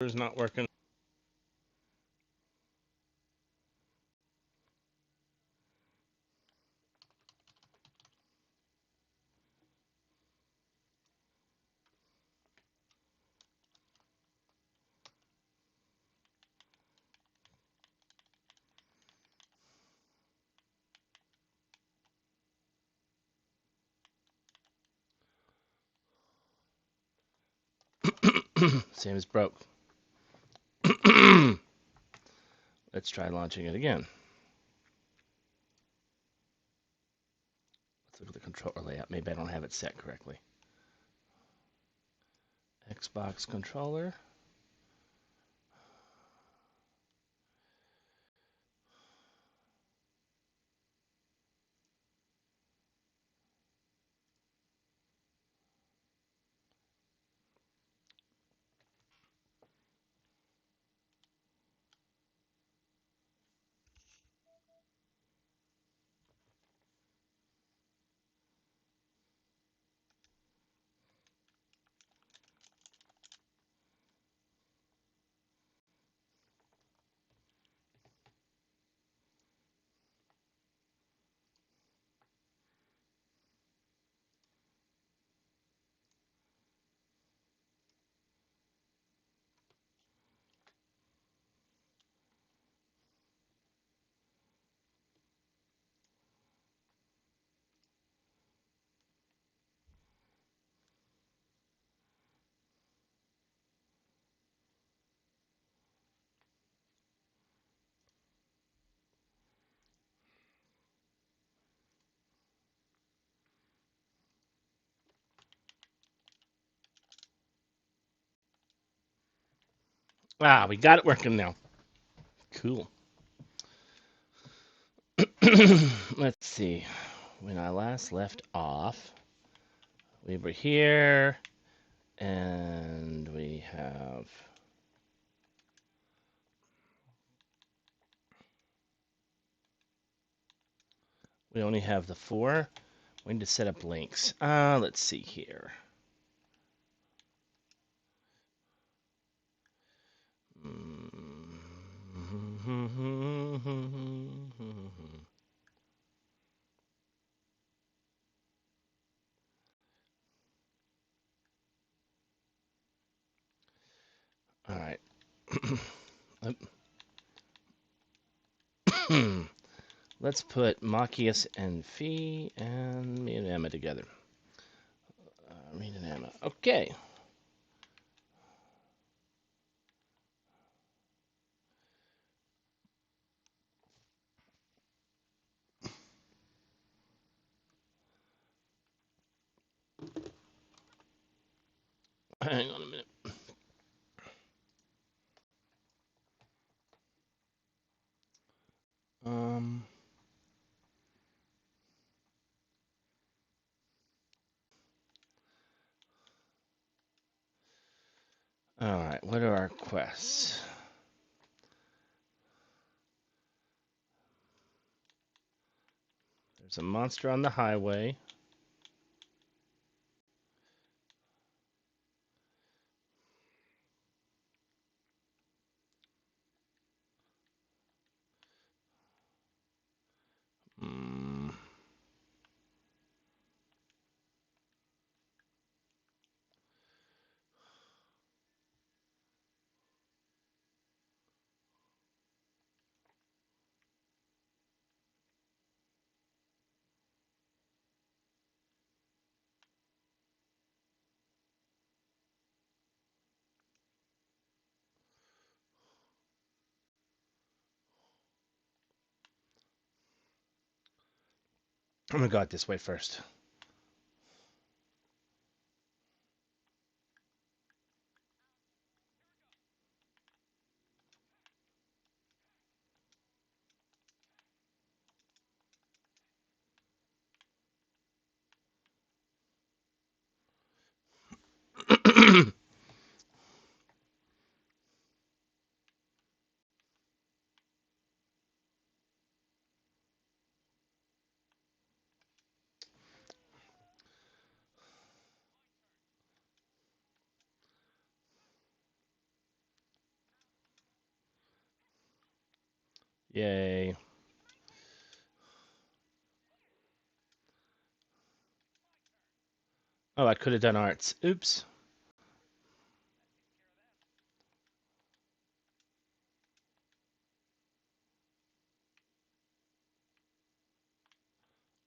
It's not working. Same as broke. Let's try launching it again. Let's look at the controller layout. Maybe I don't have it set correctly. Xbox controller. Ah, we got it working now. Cool. Let's see. When I last left off, we were here, and we have. We only have the 4. We need to set up links. Let's see here. All right. Let's put Machias and Fee and me and Emma together. Me and Emma. Okay. Hang on a minute. Um. All right. What are our quests? There's a monster on the highway. Mm. I'm gonna go out this way first. Yay. Oh, I could have done arts. Oops.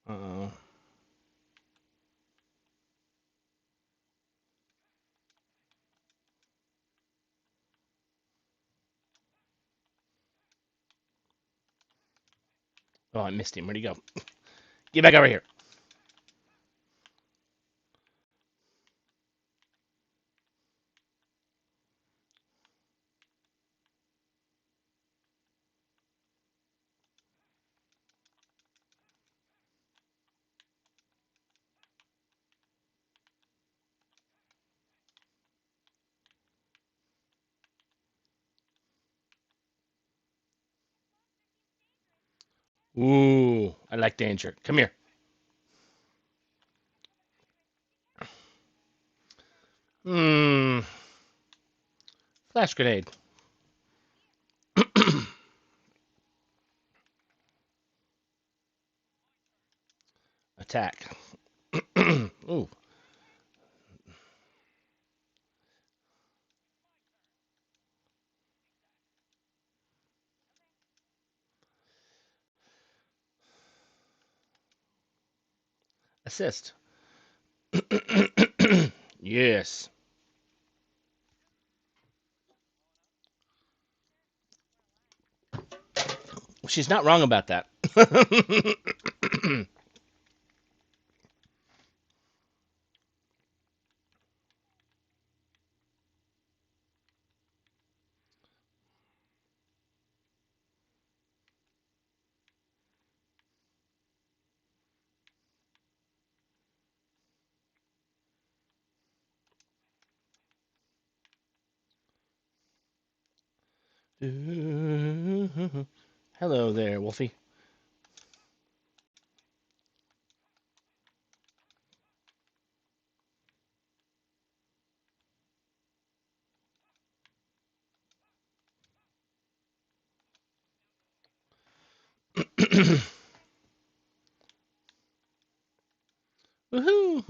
Uh-oh. Oh, I missed him. Where'd he go? Get back over here. Ooh, I like danger. Come here. Hmm. Flash grenade. Attack. Ooh. Assist. Yes. She's not wrong about that. Hello there, Wolfie. Woohoo!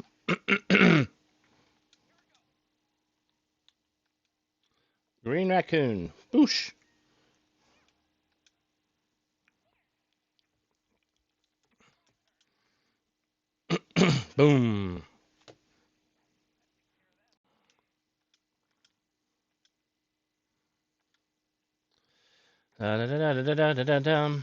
Green raccoon. Boosh. Boom. Da da da da da da da da da.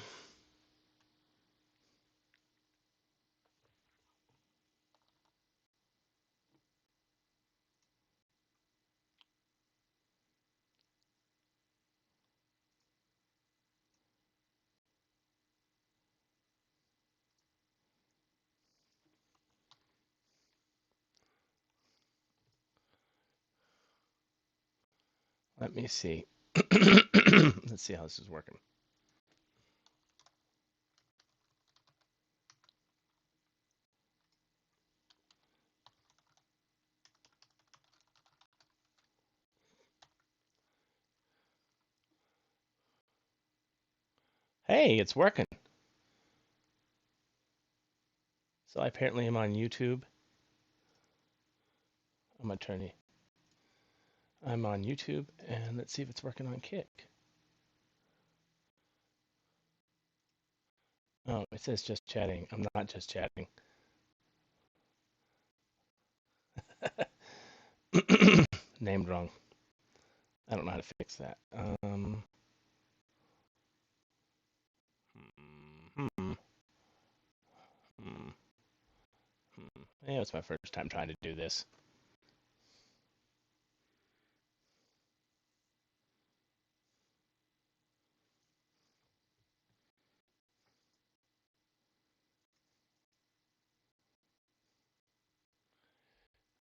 Let me see. Let's see how this is working. Hey, it's working. So I apparently am on YouTube. I'm attorney. I'm on YouTube, and let's see if it's working on Kick. Oh, it says just chatting. I'm not just chatting. Named wrong. I don't know how to fix that. Hmm, hmm, hmm, hmm. Yeah, it's my first time trying to do this.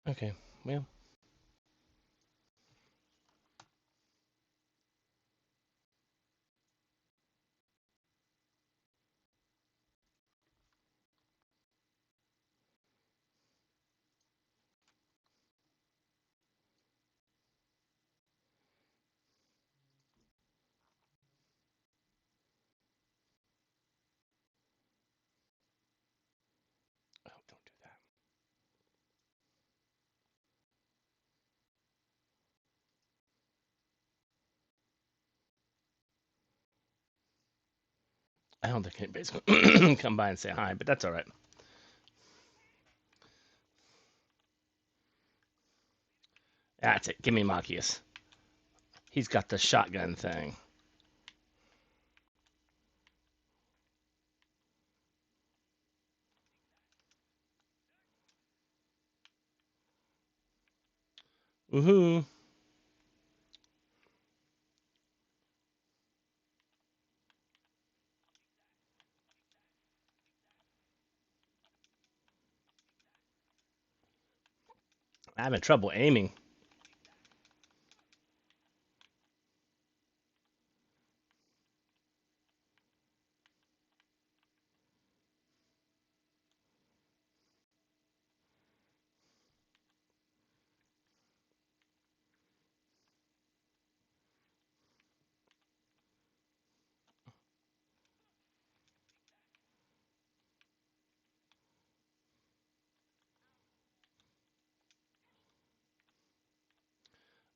Okay, well, I don't think anybody's going to come by and say hi, but that's all right. That's it. Give me Machias. He's got the shotgun thing. Woohoo. I'm having trouble aiming.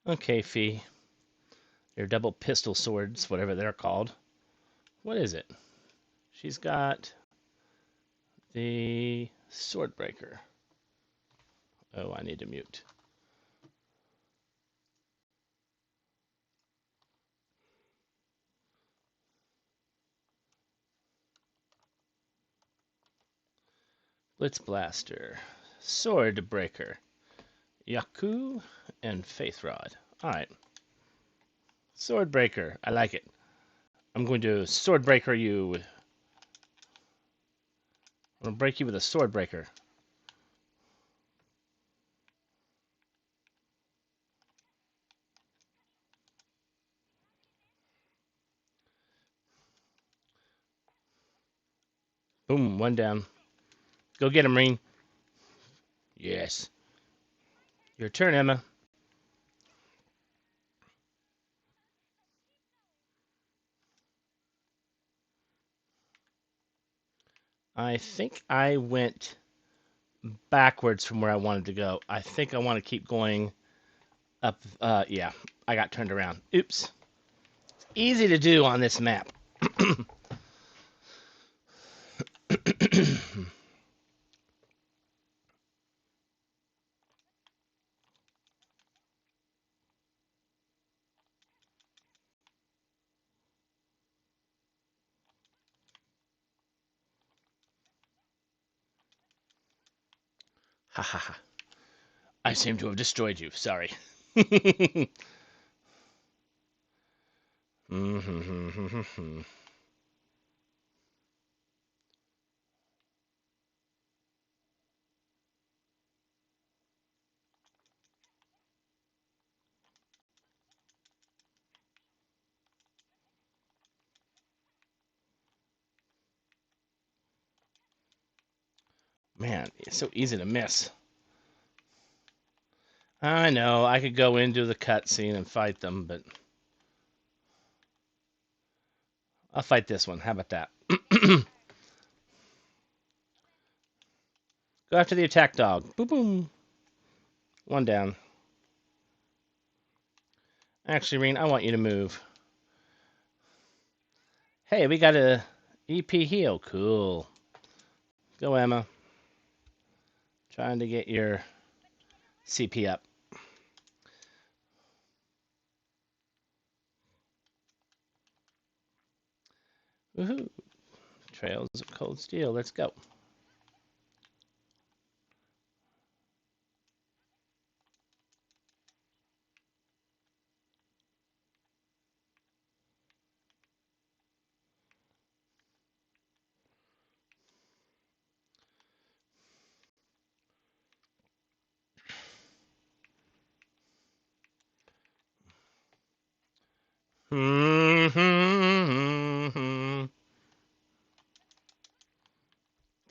Okay, Fee. Your double pistol swords, whatever they're called. What is it? She's got the sword breaker. Oh, I need to mute. Blitz Blaster, Sword Breaker, Yaku, and Faith Rod. Alright. Sword Breaker. I like it. I'm going to Sword Breaker you. I'm going to break you with a Sword Breaker. Boom, one down. Go get him, Marine. Yes. Your turn, Emma. I think I went backwards from where I wanted to go. I think I want to keep going up. Yeah, I got turned around. Oops. Easy to do on this map. Ha ha ha. I seem to have destroyed you. Sorry. Man, it's so easy to miss. I know, I could go into the cutscene and fight them, but I'll fight this one. How about that? Go after the attack dog. Boom, boom. One down. Actually, Reen, I want you to move. Hey, we got a EP heal. Cool. Go, Emma. Trying to get your CP up. Woohoo. Trails of Cold Steel. Let's go.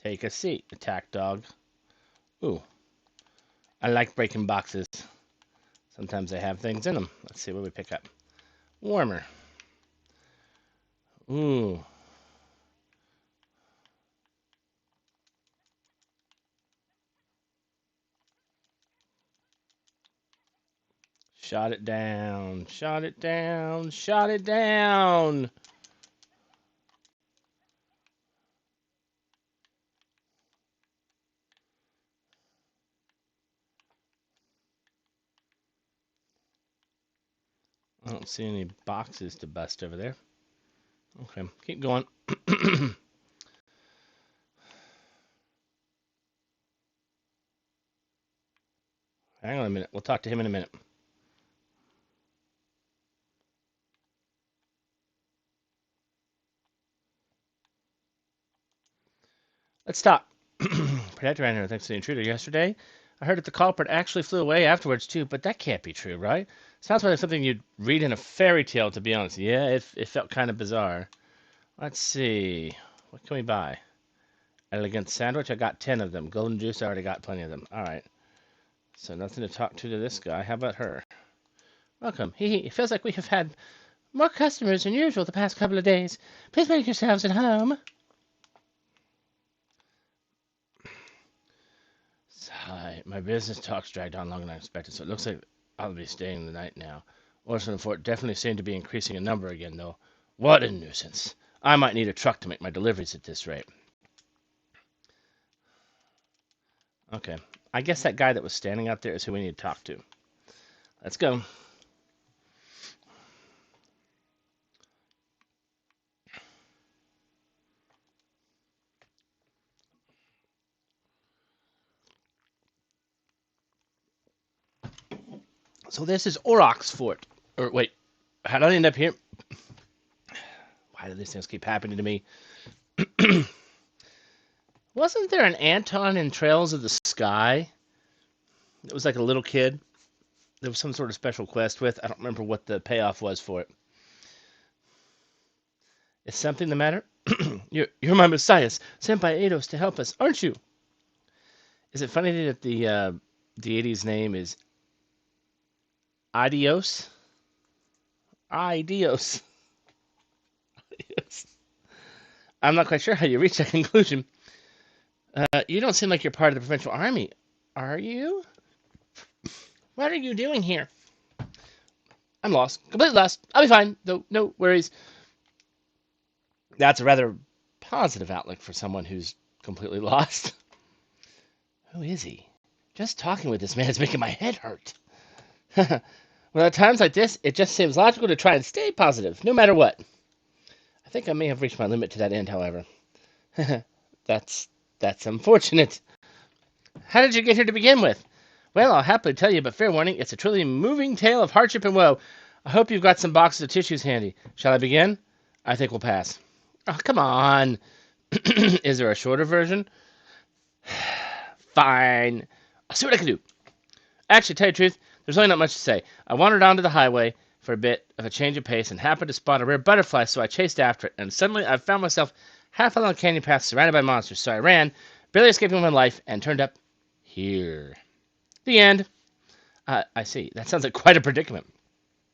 Take a seat, attack dog. Ooh, I like breaking boxes. Sometimes they have things in them. Let's see what we pick up. Warmer. Ooh. Shot it down. Shot it down. Shot it down. see any boxes to bust over there. Okay, keep going. Hang on a minute. We'll talk to him in a minute. Let's stop. Protector ran here thanks to the intruder yesterday. I heard that the culprit actually flew away afterwards too, but that can't be true, right? Sounds like something you'd read in a fairy tale, to be honest. Yeah, it felt kind of bizarre. Let's see. What can we buy? Elegant sandwich. I got 10 of them. Golden juice. I already got plenty of them. All right. So nothing to talk to this guy. How about her? Welcome. It feels like we have had more customers than usual the past couple of days. Please make yourselves at home. Hi. My business talks dragged on longer than I expected, so it looks like I'll be staying the night now. Orson and Fort definitely seem to be increasing in number again, though. What a nuisance. I might need a truck to make my deliveries at this rate. Okay. I guess that guy that was standing out there is who we need to talk to. Let's go. So this is Aurochs Fort. Or wait, how did I end up here? Why do these things keep happening to me? Wasn't there an Anton in Trails of the Sky? It was like a little kid. There was some sort of special quest with. I don't remember what the payoff was for it. Is something the matter? You're my Messiah, sent by Eidos to help us, aren't you? Is it funny that the deity's name is Adios? Adios. Adios. I'm not quite sure how you reached that conclusion. You don't seem like you're part of the provincial army, are you? What are you doing here? I'm lost. Completely lost. I'll be fine, though. No worries. That's a rather positive outlook for someone who's completely lost. Who is he? Just talking with this man is making my head hurt. Well, at times like this, it just seems logical to try and stay positive, no matter what. I think I may have reached my limit to that end, however. That's unfortunate. How did you get here to begin with? Well, I'll happily tell you, but fair warning, it's a truly moving tale of hardship and woe. I hope you've got some boxes of tissues handy. Shall I begin? I think we'll pass. Oh, come on. Is there a shorter version? Fine. I'll see what I can do. Actually, to tell you the truth, there's really not much to say. I wandered onto the highway for a bit of a change of pace and happened to spot a rare butterfly, so I chased after it, and suddenly I found myself half along a canyon path surrounded by monsters, so I ran, barely escaping my life, and turned up here. The end. I see. That sounds like quite a predicament.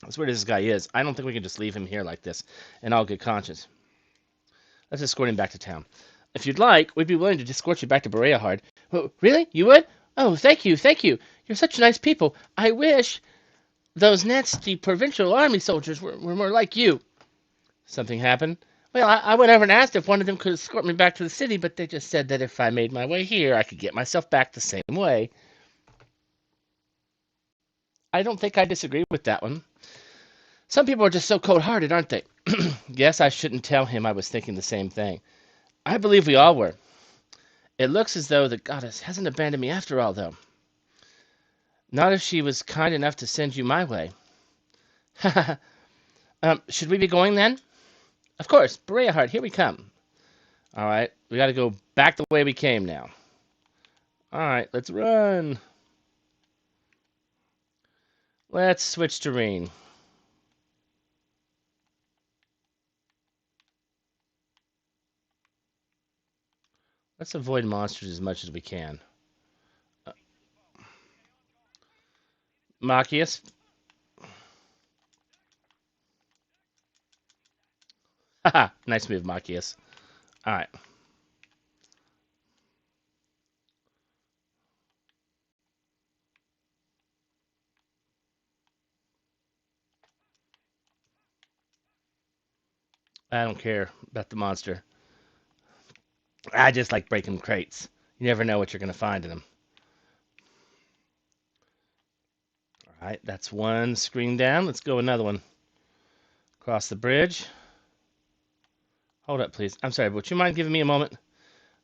As weird as this guy is, I don't think we can just leave him here like this in all good conscience. Let's escort him back to town. If you'd like, we'd be willing to escort you back to Bereahard. Oh, really? You would? Oh, thank you, thank you. You're such nice people. I wish those nasty provincial army soldiers were more like you. Something happened? Well, I went over and asked if one of them could escort me back to the city, but they just said that if I made my way here, I could get myself back the same way. I don't think I disagree with that one. Some people are just so cold-hearted, aren't they? Yes, I shouldn't tell him I was thinking the same thing. I believe we all were. It looks as though the goddess hasn't abandoned me after all, though. Not if she was kind enough to send you my way. Should we be going then? Of course, Bereahard, here we come. All right, we got to go back the way we came now. All right, let's run. Let's switch terrain. Let's avoid monsters as much as we can. Machias. Haha, nice move, Machias. All right. I don't care about the monster. I just like breaking crates. You never know what you're going to find in them. All right, that's one screen down. Let's go another one. Cross the bridge. Hold up, please. I'm sorry, but would you mind giving me a moment?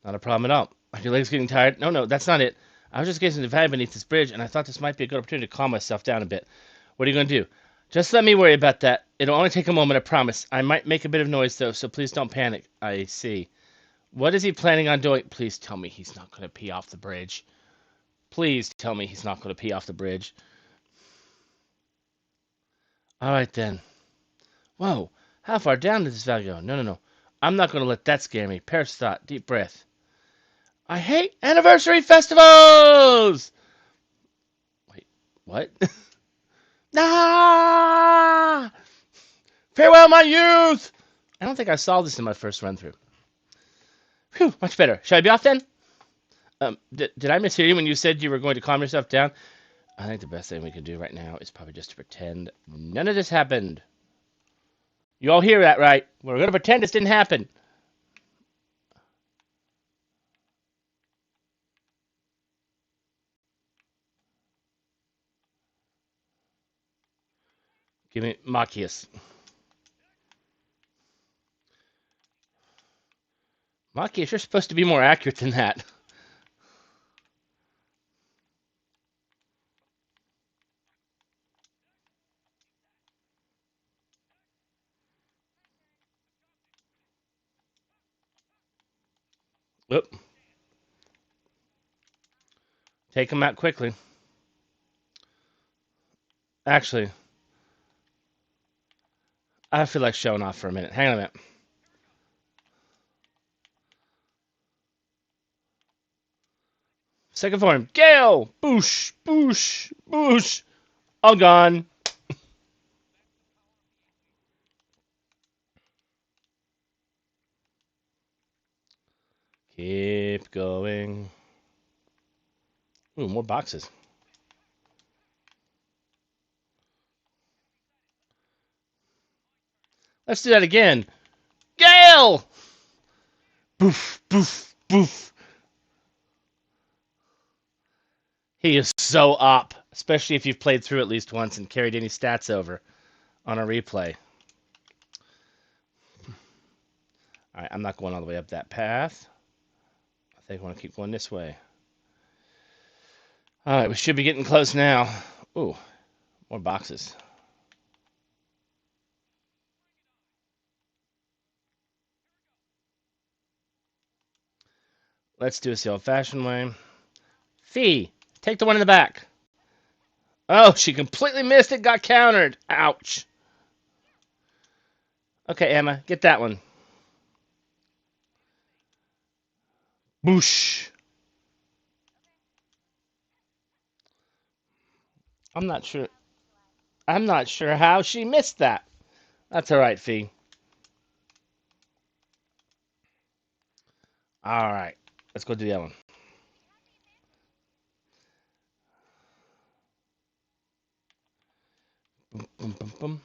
Not a problem at all. Are your legs getting tired? No, that's not it. I was just getting divided beneath this bridge, and I thought this might be a good opportunity to calm myself down a bit. What are you going to do? Just let me worry about that. It'll only take a moment, I promise. I might make a bit of noise, though, so please don't panic. I see. What is he planning on doing? Please tell me he's not going to pee off the bridge. Please tell me he's not going to pee off the bridge. All right, then. Whoa, how far down did this valley go? No. I'm not going to let that scare me. Perish thought. Deep breath. I hate anniversary festivals! Wait, what? Ah! Farewell, my youth! I don't think I saw this in my first run-through. Phew, much better. Shall I be off then? Did I mishear you when you said you were going to calm yourself down? I think the best thing we can do right now is probably just to pretend none of this happened. You all hear that, right? We're going to pretend this didn't happen. Give me Machias. Machias, you're supposed to be more accurate than that. Whoop. Take him out quickly. Actually, I feel like showing off for a minute. Hang on a minute. Second form. Gale! Boosh! Boosh! Boosh! All gone. Keep going. Ooh, more boxes. Let's do that again. Gale! Boof, boof, boof. He is so up, especially if you've played through at least once and carried any stats over on a replay. All right, I'm not going all the way up that path. I think I want to keep going this way. All right, we should be getting close now. Ooh, more boxes. Let's do this the old-fashioned way. Fee, take the one in the back. Oh, she completely missed it, got countered. Ouch. Okay, Emma, get that one. Boosh. I'm not sure. I'm not sure how she missed that. That's all right, Fee. All right, let's go do the other one. Boom, boom, boom, boom.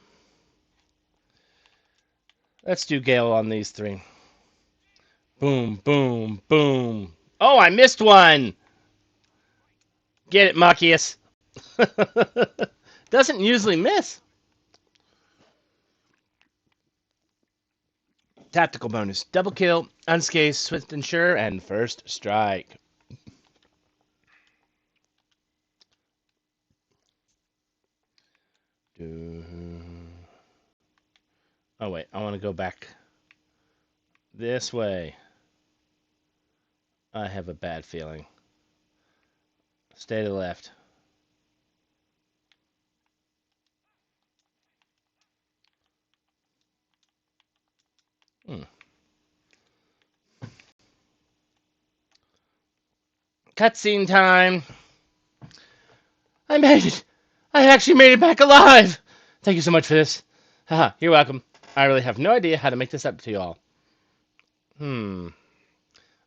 Let's do Gale on these three. Boom, boom, boom. Oh, I missed one. Get it, Machias. Doesn't usually miss. Tactical bonus. Double kill, unscathed, swift and sure, and first strike. Oh, wait. I want to go back this way. I have a bad feeling. Stay to the left. Cutscene time. I made it. I actually made it back alive. Thank you so much for this. Haha, you're welcome. I really have no idea how to make this up to you all.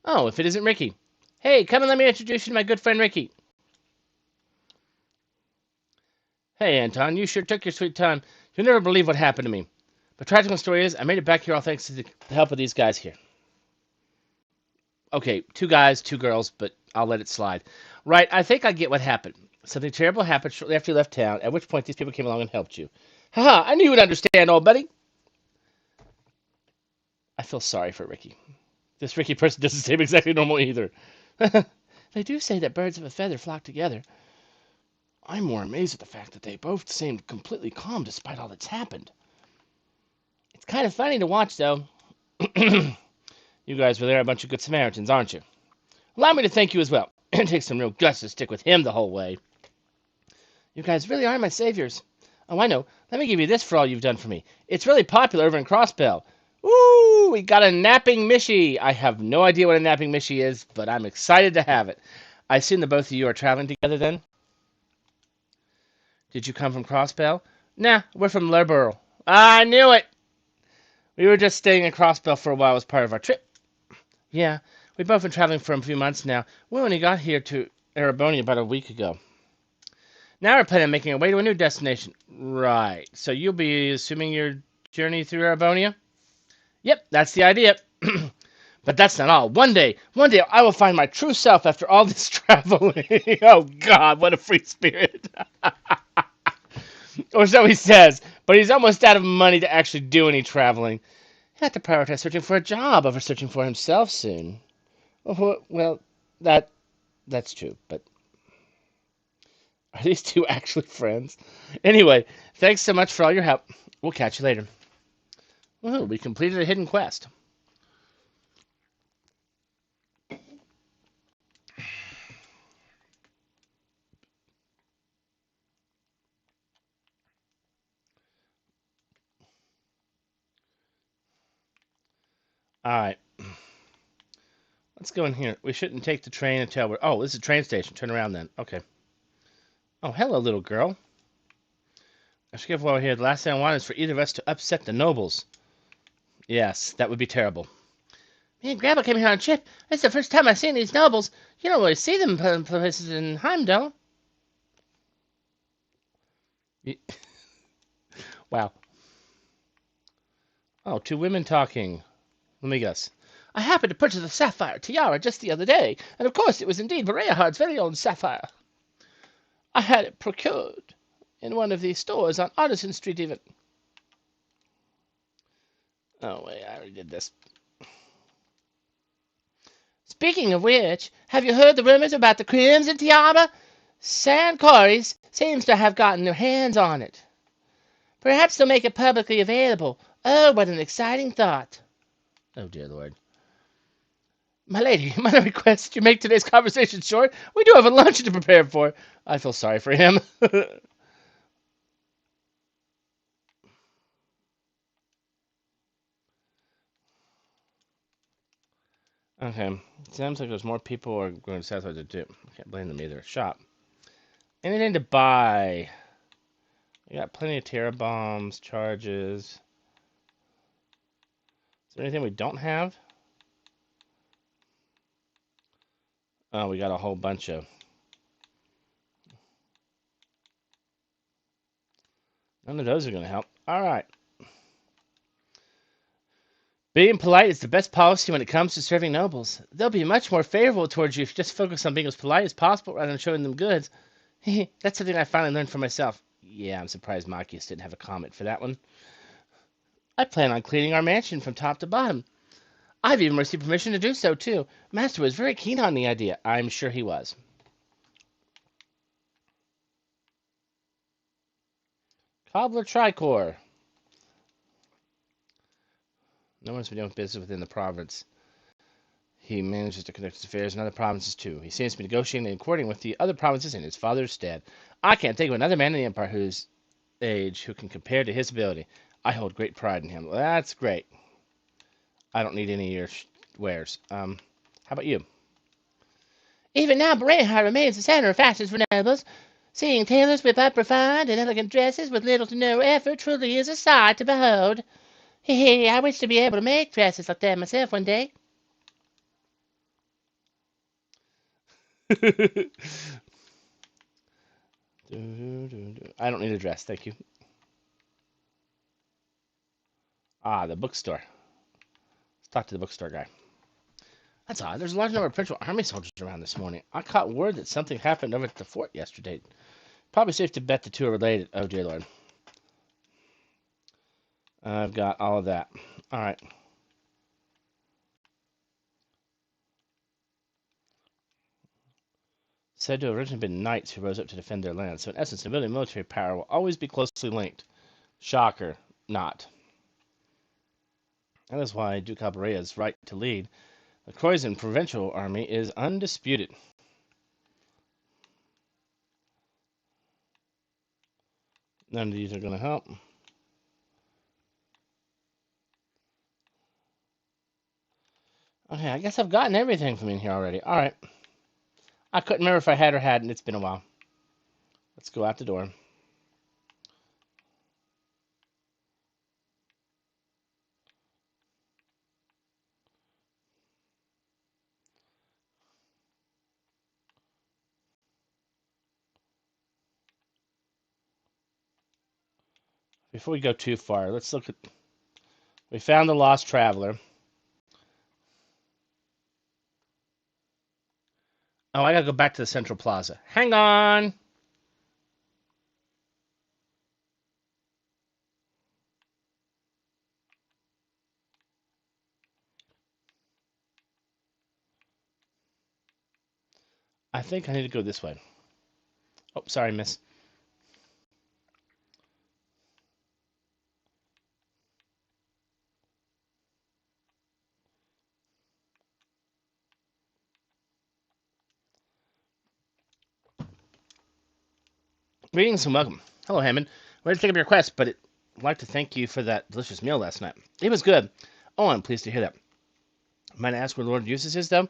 Oh, if it isn't Ricky. Hey, come and let me introduce you to my good friend Ricky. Hey, Anton, you sure took your sweet time. You'll never believe what happened to me. The tragical story is, I made it back here all thanks to the help of these guys here. Okay, 2 guys, 2 girls, but I'll let it slide. Right, I think I get what happened. Something terrible happened shortly after you left town, at which point these people came along and helped you. Haha, I knew you would understand, old buddy. I feel sorry for Ricky. This Ricky person doesn't seem exactly normal either. They do say that birds of a feather flock together. I'm more amazed at the fact that they both seemed completely calm despite all that's happened. It's kind of funny to watch, though. You guys really are a bunch of good Samaritans, aren't you? Allow me to thank you as well. It takes some real guts to stick with him the whole way. You guys really are my saviors. Oh, I know. Let me give you this for all you've done for me. It's really popular over in Crossbell. Ooh, we got a napping Mishy. I have no idea what a napping Mishy is, but I'm excited to have it. I assume the both of you are traveling together then? Did you come from Crossbell? Nah, we're from Loughborough. I knew it! We were just staying in Crossbell for a while as part of our trip. Yeah, we've both been traveling for a few months now. We only got here to Erebony about a week ago. Now we're planning on making our way to a new destination. Right. So you'll be assuming your journey through Erebonia? Yep, that's the idea. But that's not all. One day I will find my true self after all this traveling. Oh, God, what a free spirit. Or so he says, but he's almost out of money to actually do any traveling. He'll have to prioritize searching for a job over searching for himself soon. Well, that's true, but are these two actually friends? Anyway, thanks so much for all your help. We'll catch you later. Woohoo, we completed a hidden quest. Alright. Let's go in here. We shouldn't take the train until we're... Oh, this is a train station. Turn around then. Okay. Oh, hello, little girl. I should get over here. The last thing I want is for either of us to upset the nobles. Yes, that would be terrible. Me and Grandpa came here on a trip. It's the first time I've seen these nobles. You don't really see them places in Heimdall. Wow. Oh, two women talking. Let me guess. I happened to purchase a sapphire tiara just the other day, and of course it was indeed Vareyahard's very own sapphire. I had it procured in one of these stores on Artisan Street even. Oh, wait, I already did this. Speaking of which, have you heard the rumors about the Crimson Tiara? San Cories seems to have gotten their hands on it. Perhaps they'll make it publicly available. Oh, what an exciting thought. Oh, dear Lord. My lady, might I request you make today's conversation short? We do have a luncheon to prepare for. I feel sorry for him. Okay. Sounds like there's more people are going to Southside to do. I can't blame them either. Shop. Anything to buy? We got plenty of terror bombs, charges. Is there anything we don't have? Oh, we got a whole bunch of. None of those are going to help. All right. Being polite is the best policy when it comes to serving nobles. They'll be much more favorable towards you if you just focus on being as polite as possible rather than showing them goods. That's something I finally learned for myself. Yeah, I'm surprised Machias didn't have a comment for that one. I plan on cleaning our mansion from top to bottom. I've even received permission to do so, too. Master was very keen on the idea. I'm sure he was. Cobbler Tricor. No one's been doing business within the province. He manages to conduct his affairs in other provinces, too. He seems to be negotiating and courting with the other provinces in his father's stead. I can't think of another man in the Empire whose age who can compare to his ability. I hold great pride in him. Well, that's great. I don't need any of your wares. How about you? Even now, Berehar remains the center of fashions for nobles. Seeing tailors whip up refined and elegant dresses with little to no effort truly is a sight to behold. I wish to be able to make dresses like that myself one day. I don't need a dress, thank you. Ah, the bookstore. Let's talk to the bookstore guy. That's odd. There's a large number of Prince Army soldiers around this morning. I caught word that something happened over at the fort yesterday. Probably safe to bet the two are related. Oh, dear Lord. I've got all of that. All right. Said to have originally been knights who rose up to defend their land. So in essence, nobility and military power will always be closely linked. Shocker, not. That is why Duke Alberea's right to lead the Croatian provincial army is undisputed. None of these are going to help. Okay, I guess I've gotten everything from in here already. All right. I couldn't remember if I had or hadn't. It's been a while. Let's go out the door. Before we go too far, let's look at... We found the lost traveler. Oh, I gotta go back to the Central Plaza. Hang on! I think I need to go this way. Oh, sorry, miss. Greetings and welcome. Hello, Hammond. Ready to take up your request, but I'd like to thank you for that delicious meal last night. It was good. Oh, I'm pleased to hear that. Might I ask where Lord Eustace is, though?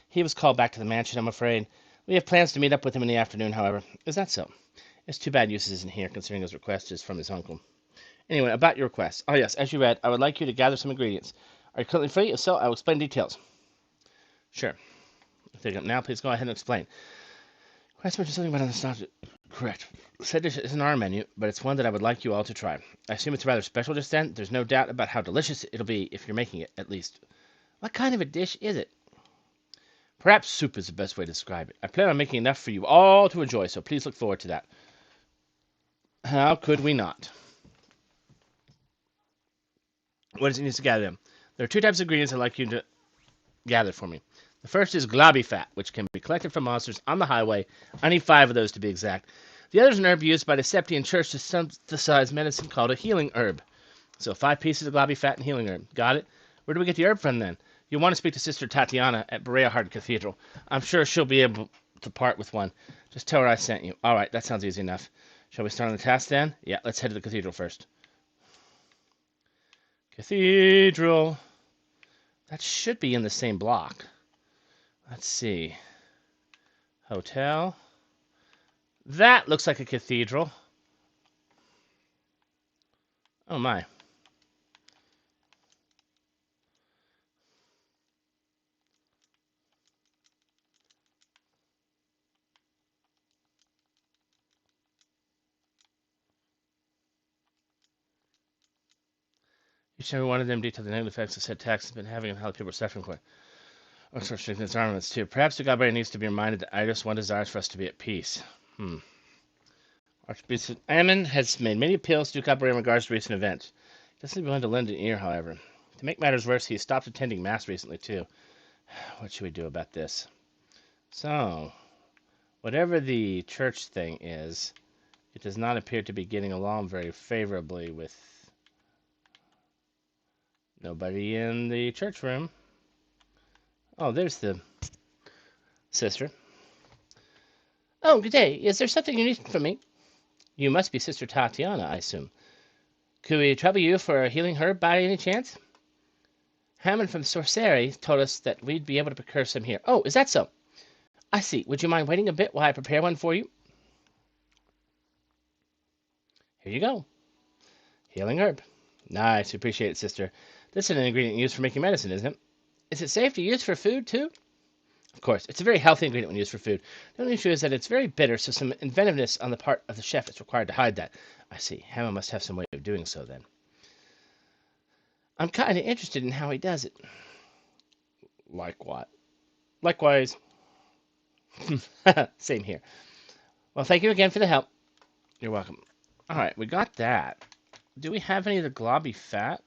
He was called back to the mansion, I'm afraid. We have plans to meet up with him in the afternoon, however. Is that so? It's too bad Eustace isn't here, considering his request is from his uncle. Anyway, about your request. Oh, yes, as you read, I would like you to gather some ingredients. Are you currently free? If so, I will explain details. Sure. Now, please go ahead and explain. Quest mentioned something about nostalgia. Correct. Said dish isn't our menu, but it's one that I would like you all to try. I assume it's rather special just then. There's no doubt about how delicious it'll be if you're making it, at least. What kind of a dish is it? Perhaps soup is the best way to describe it. I plan on making enough for you all to enjoy, so please look forward to that. How could we not? What does it need to gather them? There are two types of ingredients I'd like you to gather for me. The first is globy fat, which can be collected from monsters on the highway. I need 5 of those to be exact. The other is an herb used by the Septian Church to synthesize medicine called a healing herb. So 5 pieces of globy fat and healing herb. Got it? Where do we get the herb from then? You'll want to speak to Sister Tatiana at Bereahard Cathedral. I'm sure she'll be able to part with one. Just tell her I sent you. All right, that sounds easy enough. Shall we start on the task then? Yeah, let's head to the cathedral first. Cathedral. That should be in the same block. Let's see. Hotel. That looks like a cathedral. Oh my. Each and every one of them detail the negative effects the said tax has been having on how people are suffering from it. Or sort of strengthen its armaments too. Perhaps the Godbearer needs to be reminded that Idris one desires for us to be at peace. Archbishop Ammon has made many appeals to Godbearer in regards to recent events. He doesn't seem willing to lend an ear, however. To make matters worse, he stopped attending Mass recently too. What should we do about this? So, whatever the church thing is, it does not appear to be getting along very favorably with nobody in the church room. Oh, there's the sister. Oh, good day. Is there something you need from me? You must be Sister Tatiana, I assume. Could we trouble you for a healing herb by any chance? Hammond from Sorcery told us that we'd be able to procure some here. Oh, is that so? I see. Would you mind waiting a bit while I prepare one for you? Here you go. Healing herb. Nice. Appreciate it, sister. This is an ingredient used for making medicine, isn't it? Is it safe to use for food, too? Of course. It's a very healthy ingredient when used for food. The only issue is that it's very bitter, so some inventiveness on the part of the chef is required to hide that. I see. Hammond must have some way of doing so, then. I'm kind of interested in how he does it. Like what? Likewise. Same here. Well, thank you again for the help. You're welcome. All right, we got that. Do we have any of the globby fat?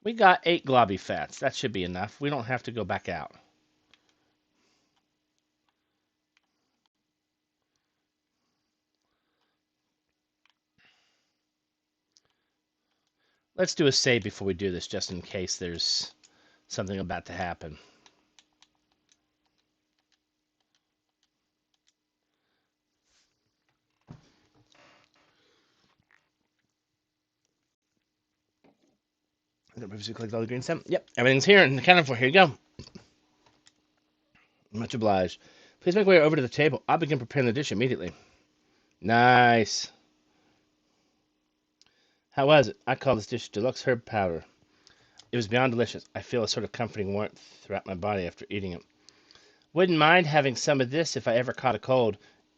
We got 8 globby fats. That should be enough. We don't have to go back out. Let's do a save before we do this, just in case there's something about to happen. Previously clicked all the green stem. Yep, everything's here and accounted for. Here you go. Much obliged. Please make way over to the table. I'll begin preparing the dish immediately. Nice. How was it? I call this dish deluxe herb powder. It was beyond delicious. I feel a sort of comforting warmth throughout my body after eating it. Wouldn't mind having some of this if I ever caught a cold.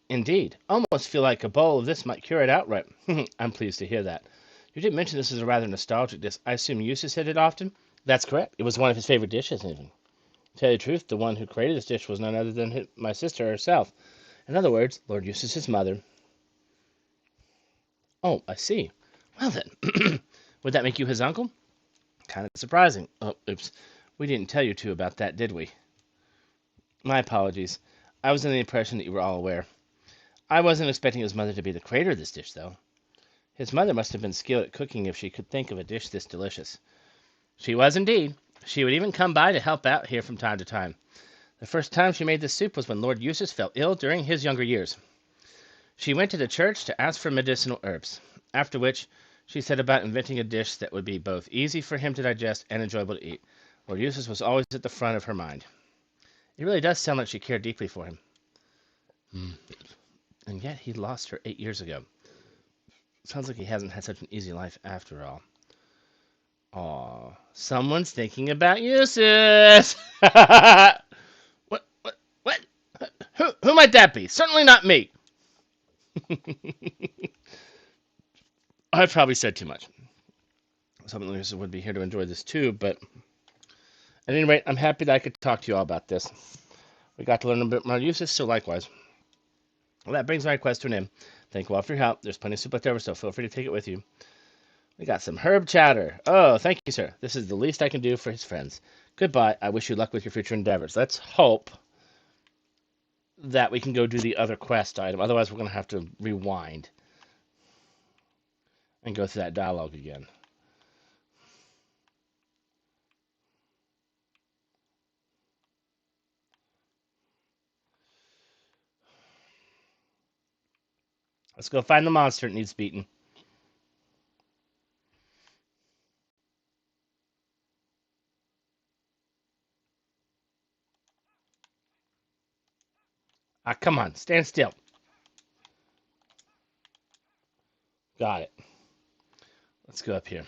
Indeed. Almost feel like a bowl of this might cure it outright. I'm pleased to hear that. You did mention this is a rather nostalgic dish. I assume Eustace had it often? That's correct. It was one of his favorite dishes, even. To tell you the truth, the one who created this dish was none other than my sister herself. In other words, Lord Eustace's mother. Oh, I see. Well then, would that make you his uncle? Kind of surprising. Oh, oops. We didn't tell you two about that, did we? My apologies. I was under the impression that you were all aware. I wasn't expecting his mother to be the creator of this dish, though. His mother must have been skilled at cooking if she could think of a dish this delicious. She was indeed. She would even come by to help out here from time to time. The first time she made this soup was when Lord Eustace fell ill during his younger years. She went to the church to ask for medicinal herbs, after which she set about inventing a dish that would be both easy for him to digest and enjoyable to eat. Lord Eustace was always at the front of her mind. It really does sound like she cared deeply for him. And yet he lost her 8 years ago. Sounds like he hasn't had such an easy life after all. Aw, someone's thinking about Eustace. What? Who might that be? Certainly not me. I've probably said too much. Someone like would be here to enjoy this too, but at any rate, I'm happy that I could talk to you all about this. We got to learn a bit more Eustace, so likewise. Well, that brings my request to an end. Thank you all for your help. There's plenty of soup left over, so feel free to take it with you. We got some herb chowder. Oh, thank you, sir. This is the least I can do for his friends. Goodbye. I wish you luck with your future endeavors. Let's hope that we can go do the other quest item. Otherwise, we're going to have to rewind and go through that dialogue again. Let's go find the monster that needs beaten. Ah, come on. Stand still. Got it. Let's go up here.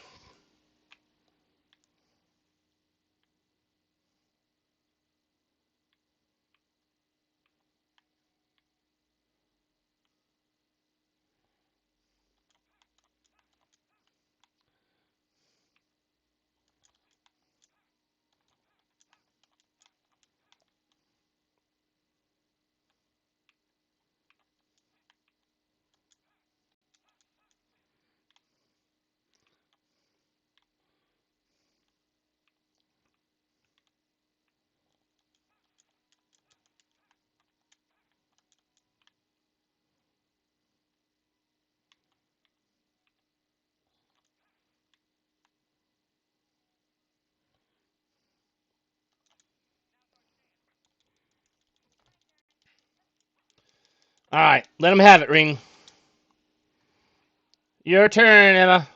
All right. Let him have it, Ring. Your turn, Emma.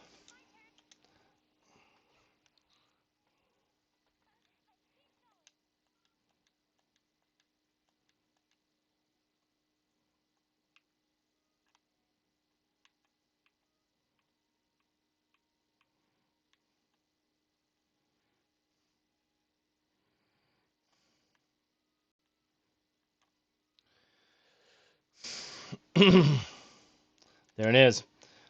There it is.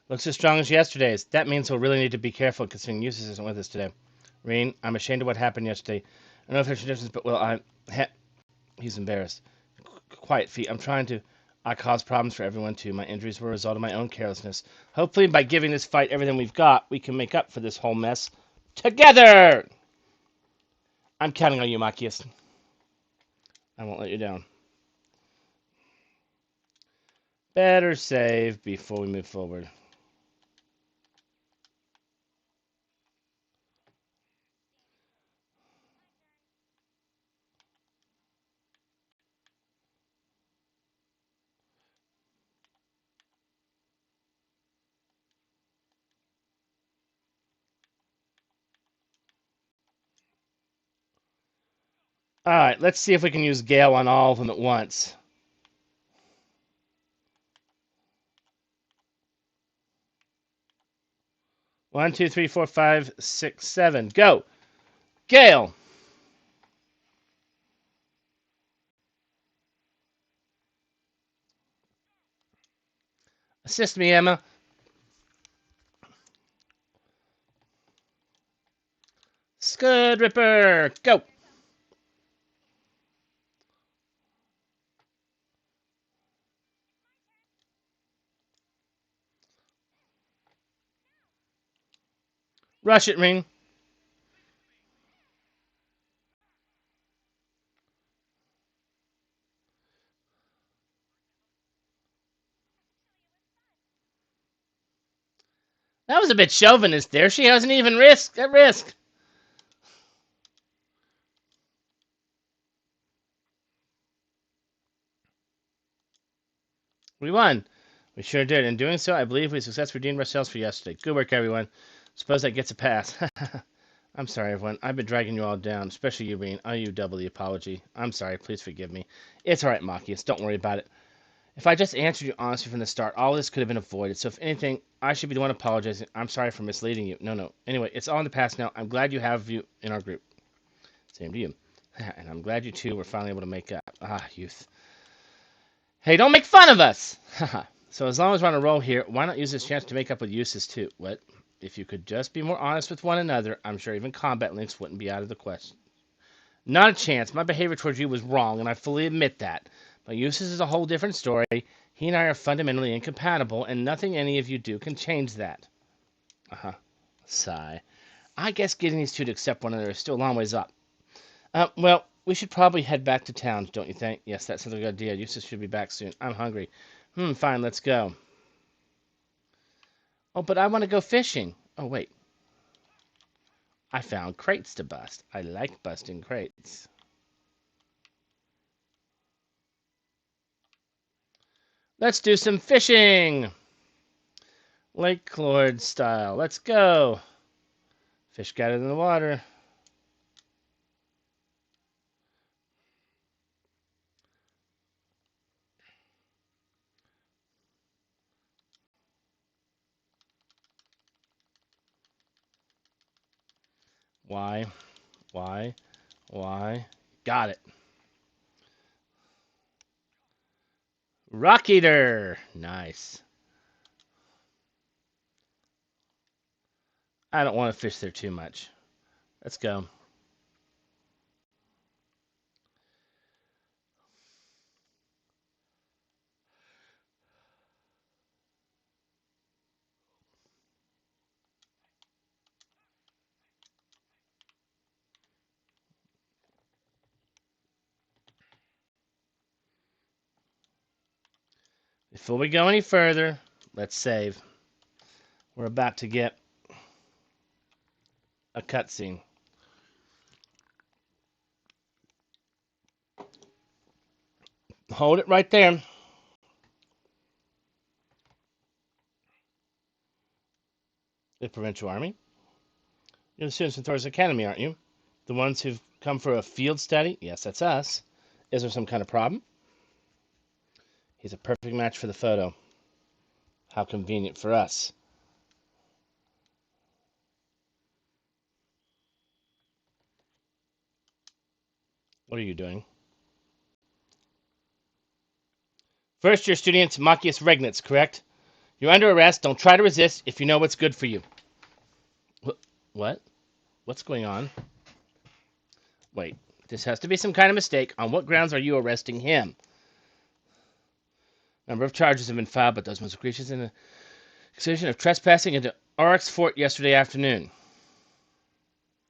Looks as strong as yesterday's. That means we'll really need to be careful considering Eustace isn't with us today. Reen, I'm ashamed of what happened yesterday. I don't know if there's a difference, but he's embarrassed. Quiet, feet. I caused problems for everyone too. My injuries were a result of my own carelessness. Hopefully by giving this fight everything we've got, we can make up for this whole mess Together! I'm counting on you, Machias. I won't let you down. Better save before we move forward. Alright, let's see if we can use Gale on all of them at once. One, two, three, four, five, six, seven. Go! Gale! Assist me, Emma. Scud Ripper! Go! Rush it, Ring. That was a bit chauvinist there. She hasn't even at risk. We won. We sure did. In doing so, I believe we successfully redeemed ourselves for yesterday. Good work, everyone. Suppose that gets a pass. I'm sorry, everyone. I've been dragging you all down, especially you, Reen. I owe you double the apology. I'm sorry. Please forgive me. It's all right, Machias. Don't worry about it. If I just answered you honestly from the start, all this could have been avoided. So if anything, I should be the one apologizing. I'm sorry for misleading you. No. Anyway, it's all in the past now. I'm glad you have you in our group. Same to you. And I'm glad you two were finally able to make up. Ah, youth. Hey, don't make fun of us! So as long as we're on a roll here, why not use this chance to make up with uses too? What? If you could just be more honest with one another, I'm sure even combat links wouldn't be out of the question. Not a chance. My behavior towards you was wrong, and I fully admit that. But uses is a whole different story. He and I are fundamentally incompatible, and nothing any of you do can change that. Uh-huh. Sigh. I guess getting these two to accept one another is still a long ways up. Well, we should probably head back to town, don't you think? Yes, that sounds like a good idea. Eustace should be back soon. I'm hungry. Fine, let's go. Oh, but I want to go fishing. Oh, wait. I found crates to bust. I like busting crates. Let's do some fishing! Lake Lord style. Let's go! Fish got it in the water. Why? Why? Why? Got it. Rock Eater! Nice. I don't want to fish there too much. Let's go. Before we go any further, let's save. We're about to get a cutscene. Hold it right there. The Provincial Army. You're the students from Thor's Academy, aren't you? The ones who've come for a field study? Yes, that's us. Is there some kind of problem? He's a perfect match for the photo. How convenient for us. What are you doing? First year students, Machias Regnitz, correct? You're under arrest. Don't try to resist if you know what's good for you. What? What's going on? Wait, this has to be some kind of mistake. On what grounds are you arresting him? A number of charges have been filed, but those most egregious in the accusation of trespassing into Oryx Fort yesterday afternoon.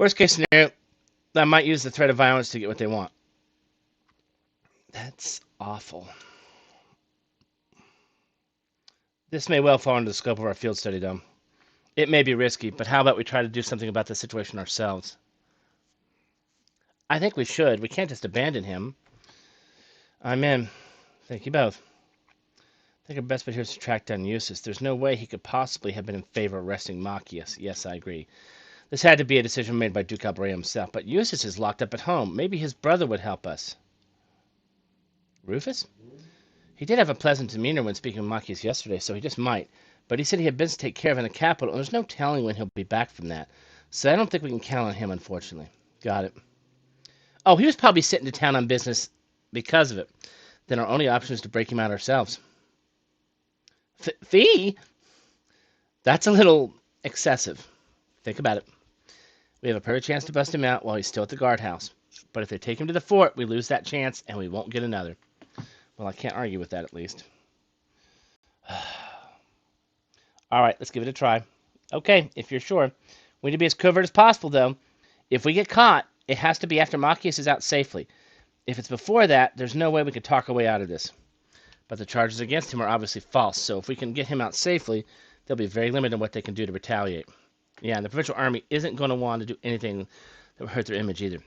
Worst case scenario, I might use the threat of violence to get what they want. That's awful. This may well fall into the scope of our field study, though. It may be risky, but how about we try to do something about the situation ourselves? I think we should. We can't just abandon him. I'm in. Thank you both. I think our best bet here is to track down Eustace. There's no way he could possibly have been in favor of arresting Machias. Yes, I agree. This had to be a decision made by Duke Albrea himself, but Eustace is locked up at home. Maybe his brother would help us. Rufus? He did have a pleasant demeanor when speaking with Machias yesterday, so he just might. But he said he had business to take care of in the capital, and there's no telling when he'll be back from that. So I don't think we can count on him, unfortunately. Got it. Oh, he was probably sitting to town on business because of it. Then our only option is to break him out ourselves. Fee? That's a little excessive. Think about it. We have a perfect chance to bust him out while he's still at the guardhouse. But if they take him to the fort, we lose that chance, and we won't get another. Well, I can't argue with that, at least. All right, let's give it a try. Okay, if you're sure. We need to be as covert as possible, though. If we get caught, it has to be after Machias is out safely. If it's before that, there's no way we can talk our way out of this. But the charges against him are obviously false, so if we can get him out safely, they'll be very limited in what they can do to retaliate. Yeah, and the provincial army isn't going to want to do anything that will hurt their image either.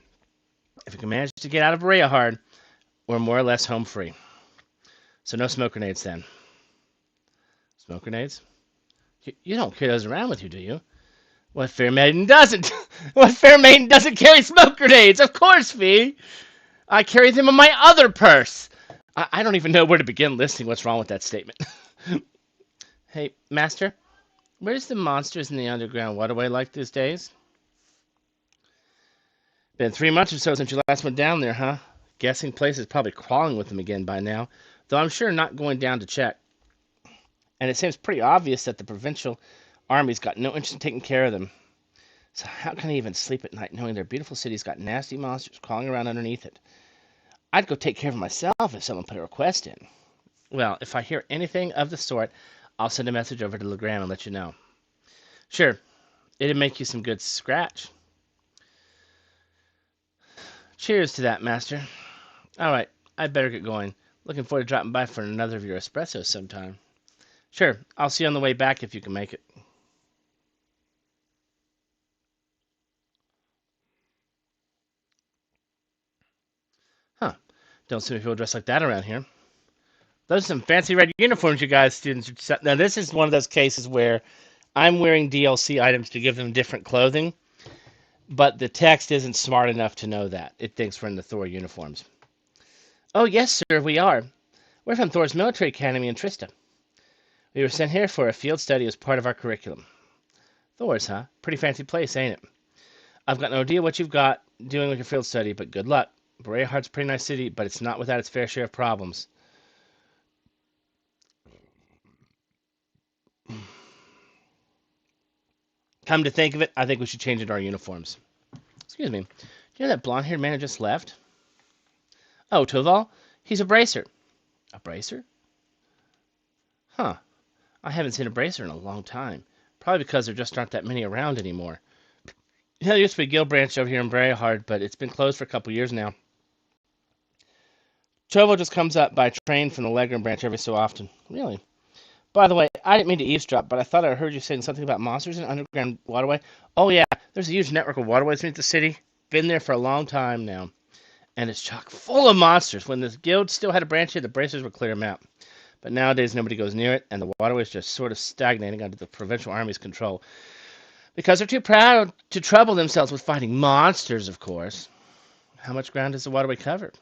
If we can manage to get out of Berea hard, we're more or less home free. So no smoke grenades then. Smoke grenades? You don't carry those around with you, do you? What fair maiden doesn't? What fair maiden doesn't carry smoke grenades? Of course, Fee. I carry them in my other purse. I don't even know where to begin listing what's wrong with that statement. Hey, Master, where's the monsters in the underground waterway like these days? Been 3 months or so since you last went down there, huh? Guessing place is probably crawling with them again by now, though I'm sure not going down to check. And it seems pretty obvious that the provincial army's got no interest in taking care of them. So how can I even sleep at night knowing their beautiful city's got nasty monsters crawling around underneath it? I'd go take care of myself if someone put a request in. Well, if I hear anything of the sort, I'll send a message over to Legrand and let you know. Sure, it'd make you some good scratch. Cheers to that, Master. All right, I'd better get going. Looking forward to dropping by for another of your espressos sometime. Sure, I'll see you on the way back if you can make it. Huh, don't see many people dressed like that around here. Those are some fancy red uniforms you guys, students. Now, this is one of those cases where I'm wearing DLC items to give them different clothing, but the text isn't smart enough to know that. It thinks we're in the Thor uniforms. Oh, yes, sir, we are. We're from Thor's Military Academy in Trista. We were sent here for a field study as part of our curriculum. Thor's, huh? Pretty fancy place, ain't it? I've got no idea what you've got doing with your field study, but good luck. Berea-Hart's a pretty nice city, but it's not without its fair share of problems. Come to think of it, I think we should change it to our uniforms. Excuse me. Do you know that blonde-haired man who just left? Oh, Toval? He's a bracer. A bracer? Huh. I haven't seen a bracer in a long time. Probably because there just aren't that many around anymore. Yeah, there used to be a Guild branch over here in Berea-Hart, but it's been closed for a couple years now. Toval just comes up by train from the Legram branch every so often. Really? By the way, I didn't mean to eavesdrop, but I thought I heard you saying something about monsters in underground waterway. Oh yeah, there's a huge network of waterways beneath the city. Been there for a long time now. And it's chock full of monsters. When the guild still had a branch here, the bracers would clear them out. But nowadays, nobody goes near it, and the waterway's just sort of stagnating under the provincial army's control. Because they're too proud to trouble themselves with fighting monsters, of course. How much ground does the waterway cover?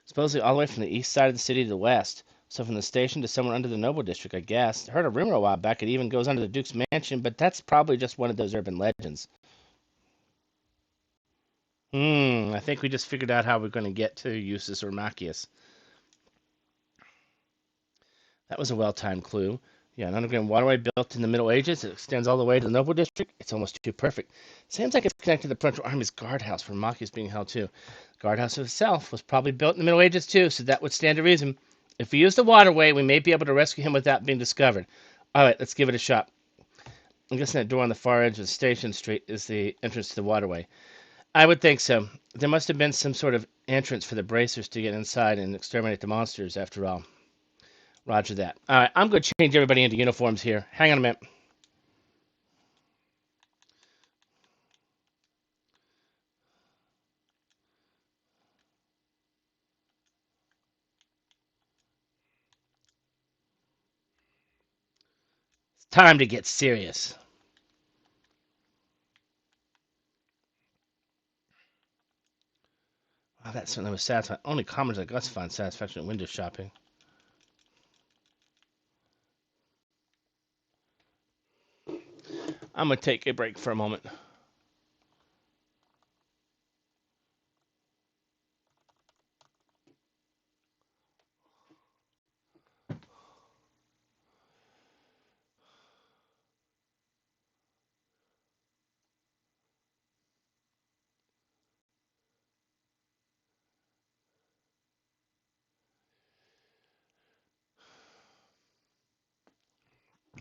Supposedly all the way from the east side of the city to the west. So from the station to somewhere under the Noble District, I guess. I heard a rumor a while back it even goes under the Duke's mansion, but that's probably just one of those urban legends. I think we just figured out how we're going to get to Eustace or Machias. That was a well-timed clue. Yeah, an underground waterway built in the Middle Ages. It extends all the way to the Noble District. It's almost too perfect. Seems like it's connected to the Provincial Army's guardhouse where Machias is being held too. The guardhouse itself was probably built in the Middle Ages too, so that would stand to reason. If we use the waterway, we may be able to rescue him without being discovered. All right, let's give it a shot. I'm guessing that door on the far edge of Station Street is the entrance to the waterway. I would think so. There must have been some sort of entrance for the bracers to get inside and exterminate the monsters, after all. Roger that. All right, I'm going to change everybody into uniforms here. Hang on a minute. It's time to get serious. Oh, that certainly was satisfying. Only commoners like us find satisfaction in window shopping. I'm going to take a break for a moment.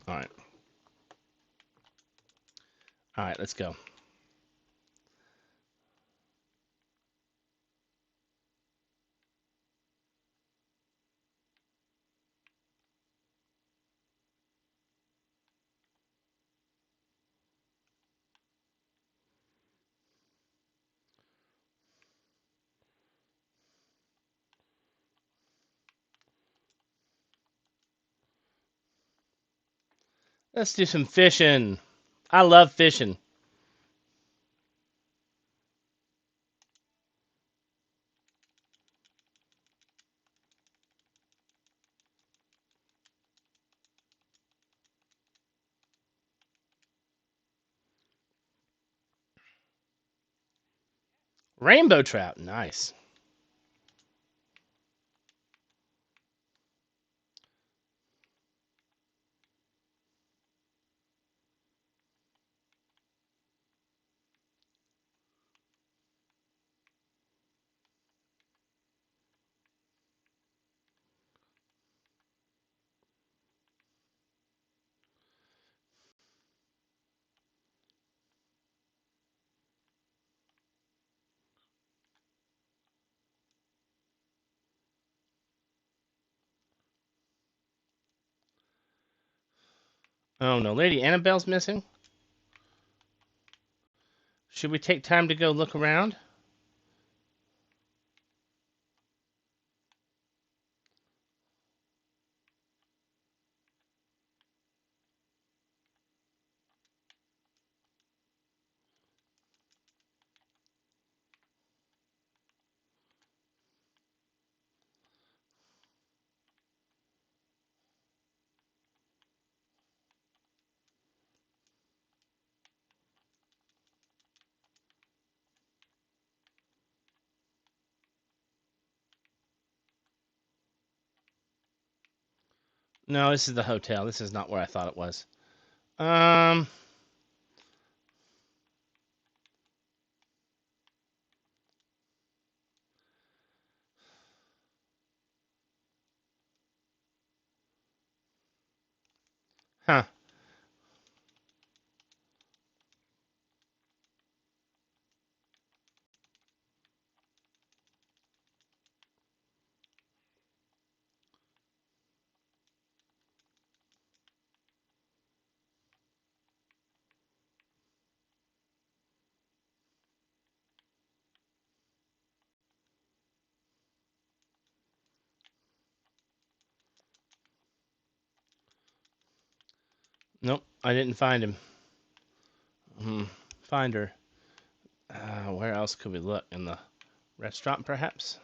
All right. All right, let's go. Let's do some fishing. I love fishing. Rainbow trout. Nice. Oh no, Lady Annabelle's missing? Should we take time to go look around? No, this is the hotel. This is not where I thought it was. Um, huh. Nope, I didn't find him. Find her. Where else could we look? In the restaurant, perhaps?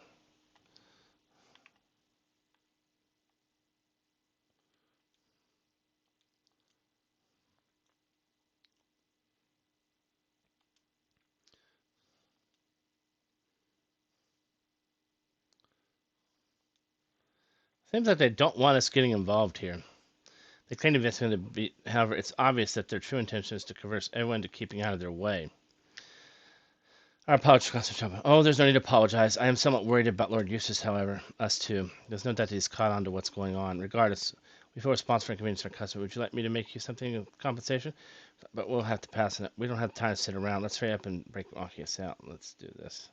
Seems like they don't want us getting involved here. They claim it's going to be, however, it's obvious that their true intention is to converse everyone to keeping out of their way. Our apologies. Oh, there's no need to apologize. I am somewhat worried about Lord Eustace, however. Us too. There's no doubt that he's caught on to what's going on. Regardless, Before sponsoring convenience for customer, would you like me to make you something of compensation? But we'll have to pass it. We don't have time to sit around. Let's hurry up and break Marcus out. Let's do this.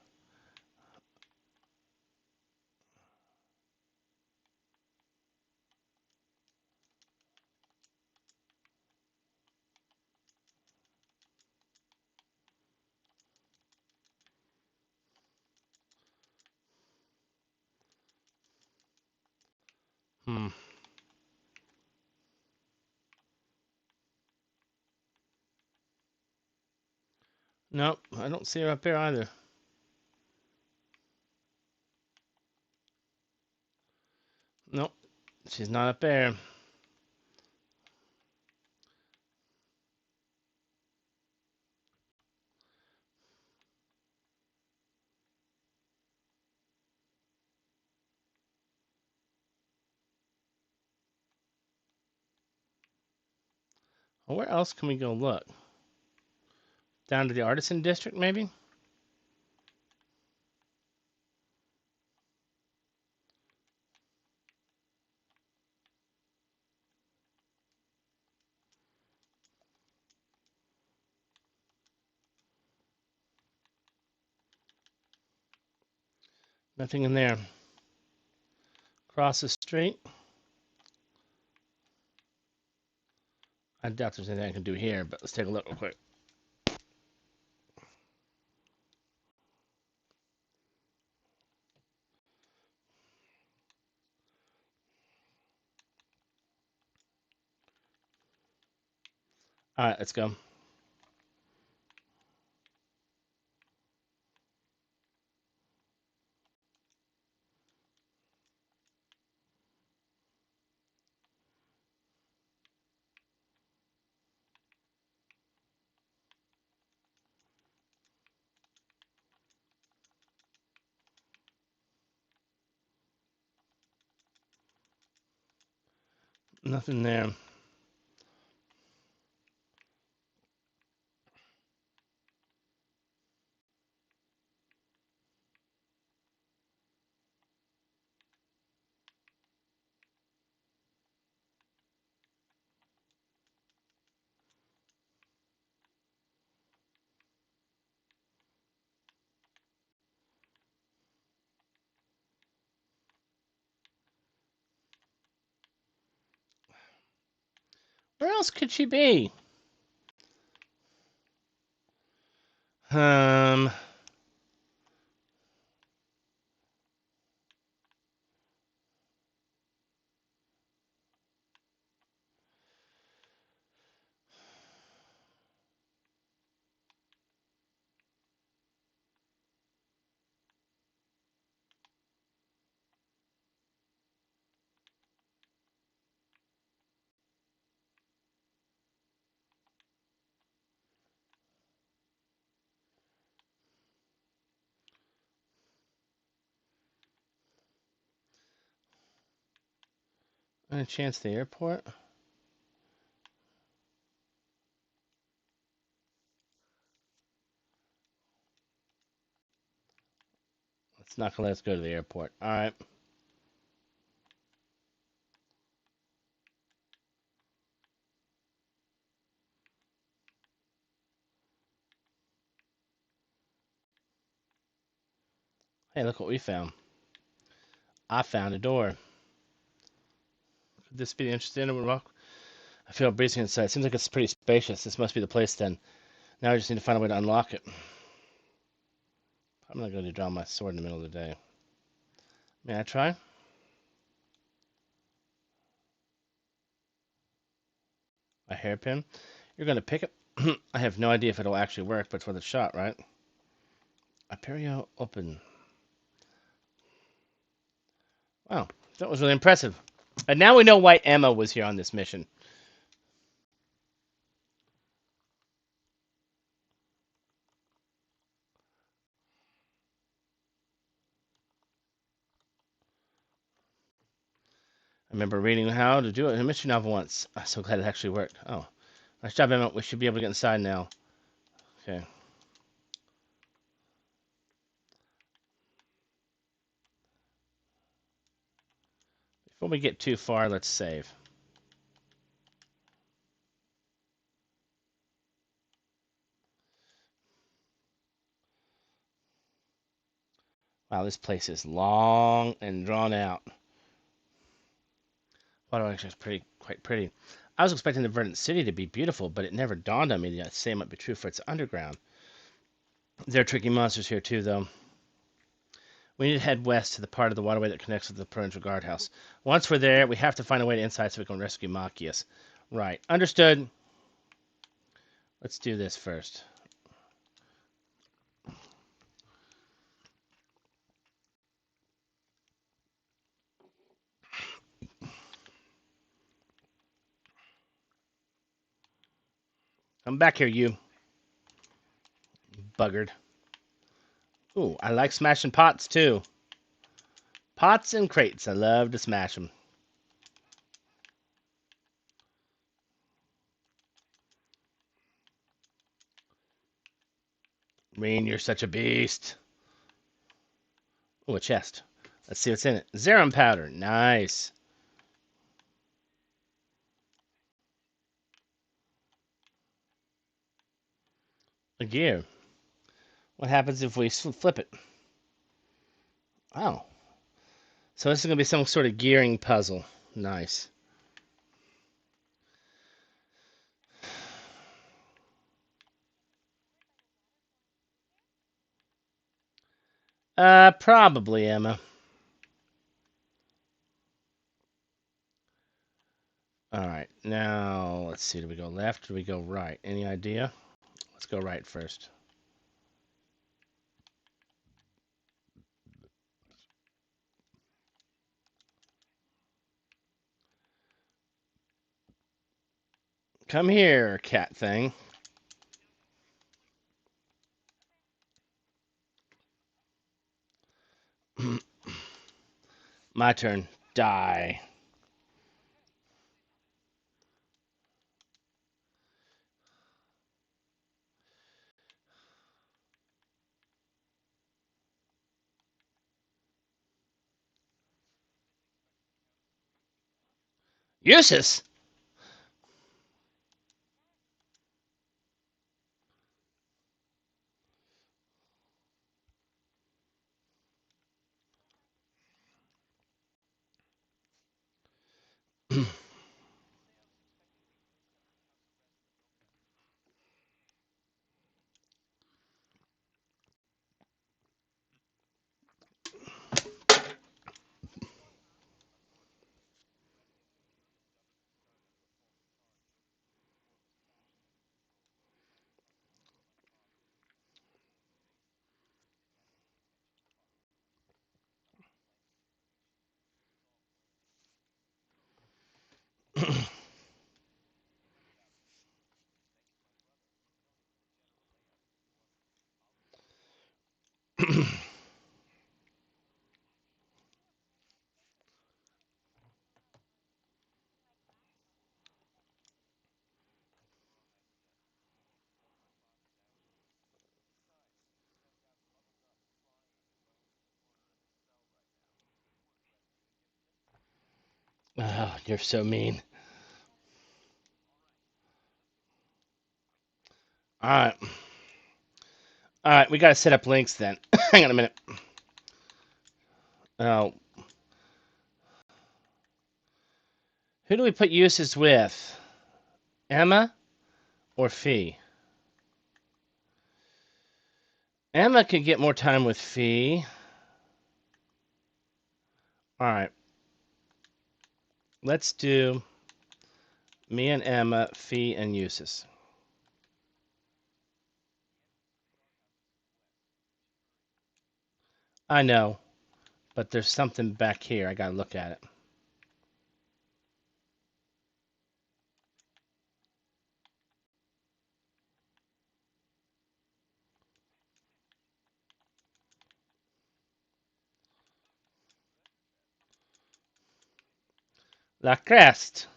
Hmm. Nope, I don't see her up here either. Nope, she's not up there. Well, where else can we go look? Down to the Artisan District, maybe? Nothing in there. Across the street? I doubt there's anything I can do here, but let's take a look real quick. Alright, let's go. Nothing there. Where else could she be? Um, any chance the airport? It's not gonna let us go to the airport. Alright. Hey, look what we found. I found a door. Could this be the entrance to the underwood rock? I feel breathing inside. Seems like it's pretty spacious. This must be the place then. Now I just need to find a way to unlock it. I'm not going to draw my sword in the middle of the day. May I try? A hairpin? You're going to pick it? I have no idea if it'll actually work, but it's worth a shot, right? Aperio open. Wow, that was really impressive. And now we know why Emma was here on this mission. I remember reading how to do it in a mystery novel once. I'm so glad it actually worked. Oh, nice job, Emma. We should be able to get inside now. Okay. Before we get too far, let's save. Wow, this place is long and drawn out. Water actually is quite pretty. I was expecting the verdant city to be beautiful, but it never dawned on me that the same might be true for its underground. There are tricky monsters here too, though. We need to head west to the part of the waterway that connects with the parental guardhouse. Once we're there, we have to find a way to inside so we can rescue Machias. Right. Understood. Let's do this first. Come back here, you buggard. Ooh, I like smashing pots, too. Pots and crates. I love to smash them. Reen, you're such a beast. Ooh, a chest. Let's see what's in it. Zerum powder. Nice. A gear. What happens if we flip it? Oh. So this is going to be some sort of gearing puzzle. Nice. Probably, Emma. Alright, now, let's see. Do we go left or do we go right? Any idea? Let's go right first. Come here, cat thing. My turn. Die. Useless! Oh, you're so mean. Alright. Alright, we gotta set up links then. Hang on a minute. Oh. Who do we put uses with? Emma or Fee? Emma could get more time with Fee. Alright. Let's do me and Emma, Fee, and uses. I know, but there's something back here. I gotta look at it. La Crest.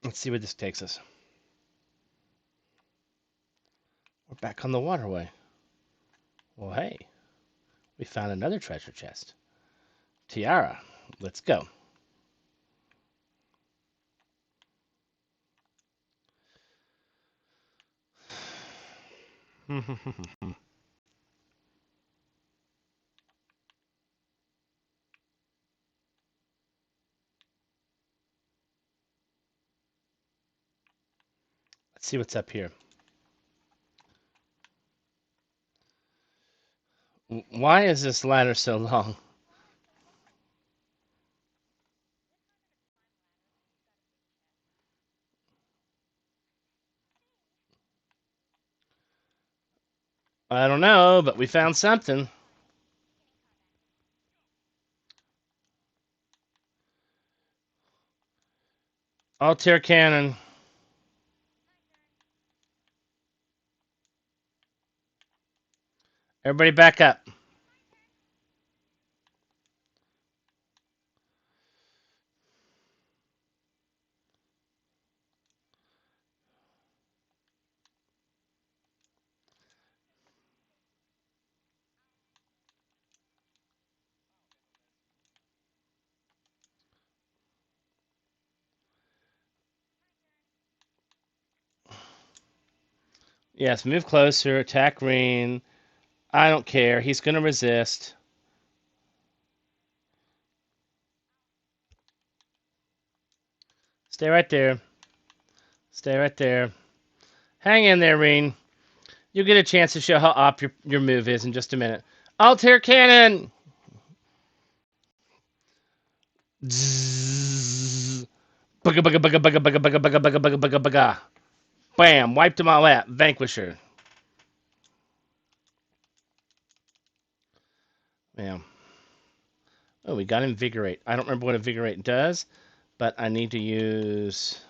Let's see where this takes us. We're back on the waterway. Well, hey, we found another treasure chest. Tiara. Let's go. Let's see what's up here. Why is this ladder so long? I don't know, but we found something. Altair cannon. Everybody back up. Yes, move closer. Attack Reen. I don't care. He's going to resist. Stay right there. Stay right there. Hang in there, Reen. You'll get a chance to show how op your move is in just a minute. Altair cannon! Zzz. Bugga bugga bugga bugga bugga bugga bugga bugga bugga bugga bugga. Bam! Wiped them all out. Vanquisher. Bam. Oh, we got Invigorate. I don't remember what Invigorate does, but I need to use...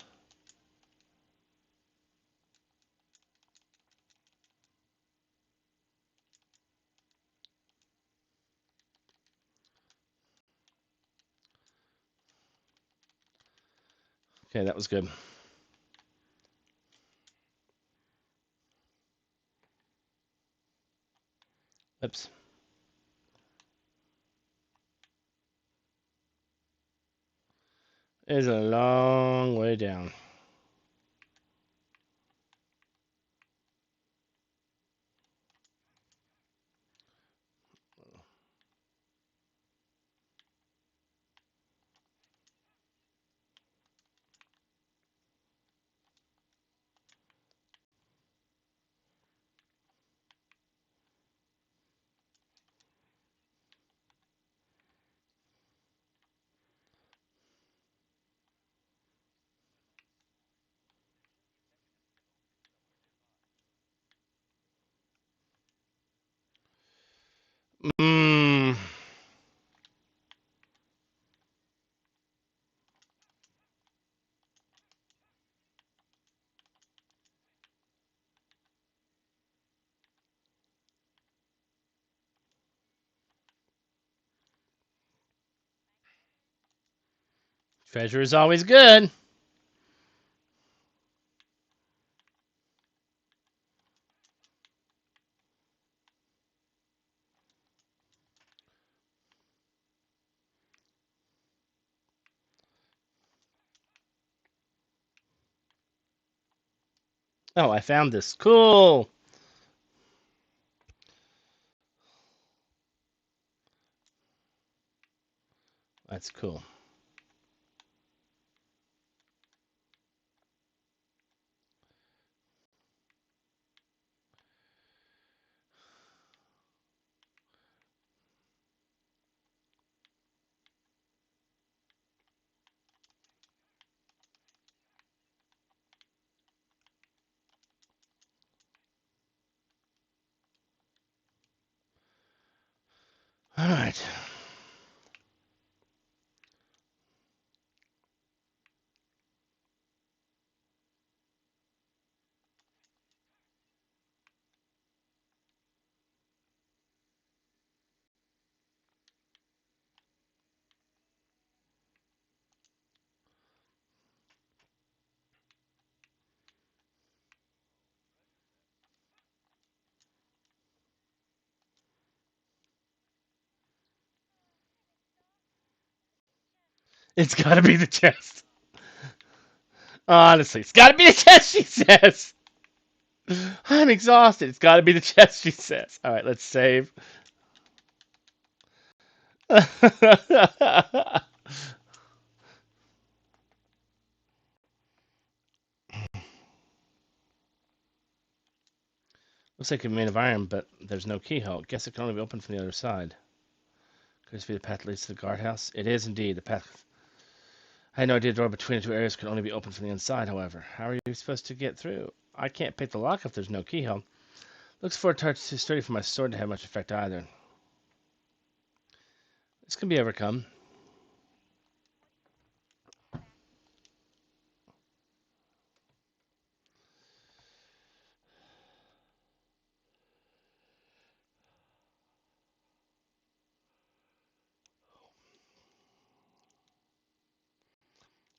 Okay, that was good. Oops. It's a long way down. Mmm. Treasure is always good. Oh, I found this. Cool. That's cool. All right. It's got to be the chest. Honestly, it's got to be the chest, she says. I'm exhausted. It's got to be the chest, she says. All right, let's save. Looks like a made of iron, but there's no keyhole. Guess it can only be opened from the other side. Could this be the path that leads to the guardhouse? It is indeed. The path. I had no idea the door between the two areas could only be opened from the inside, however. How are you supposed to get through? I can't pick the lock if there's no keyhole. Looks for a touch too sturdy for my sword to have much effect either. This can be overcome.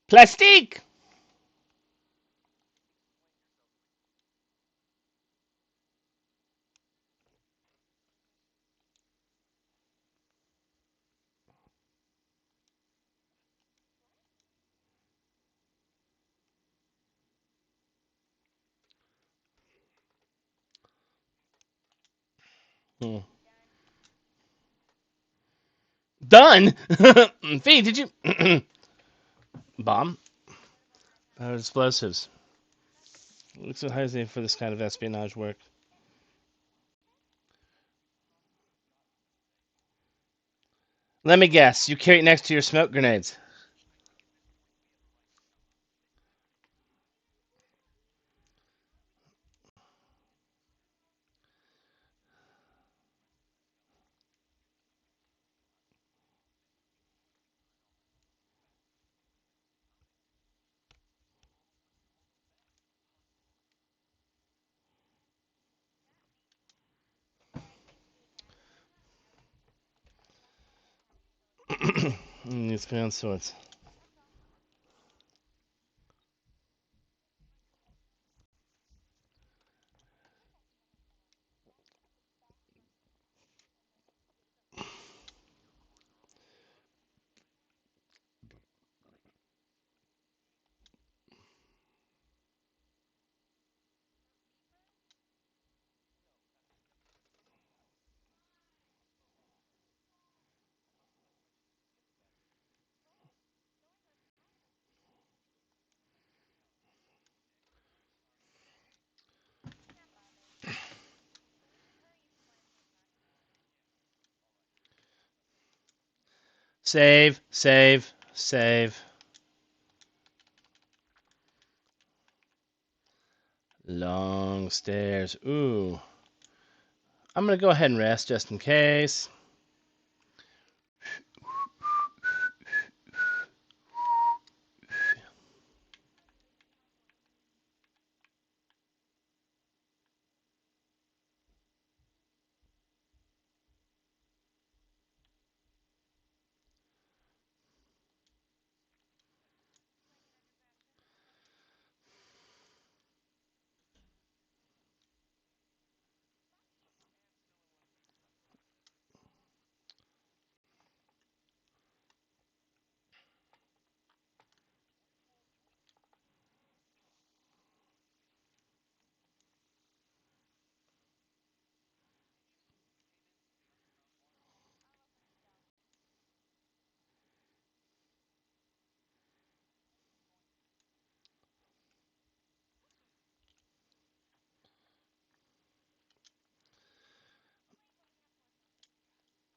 Plastique! Hmm. Done? Fee, did you... Bomb? Explosives. Looks so hesitant for this kind of espionage work. Let me guess. You carry it next to your smoke grenades. These command swords. Save, save, save. Long stairs. Ooh. I'm going to go ahead and rest just in case.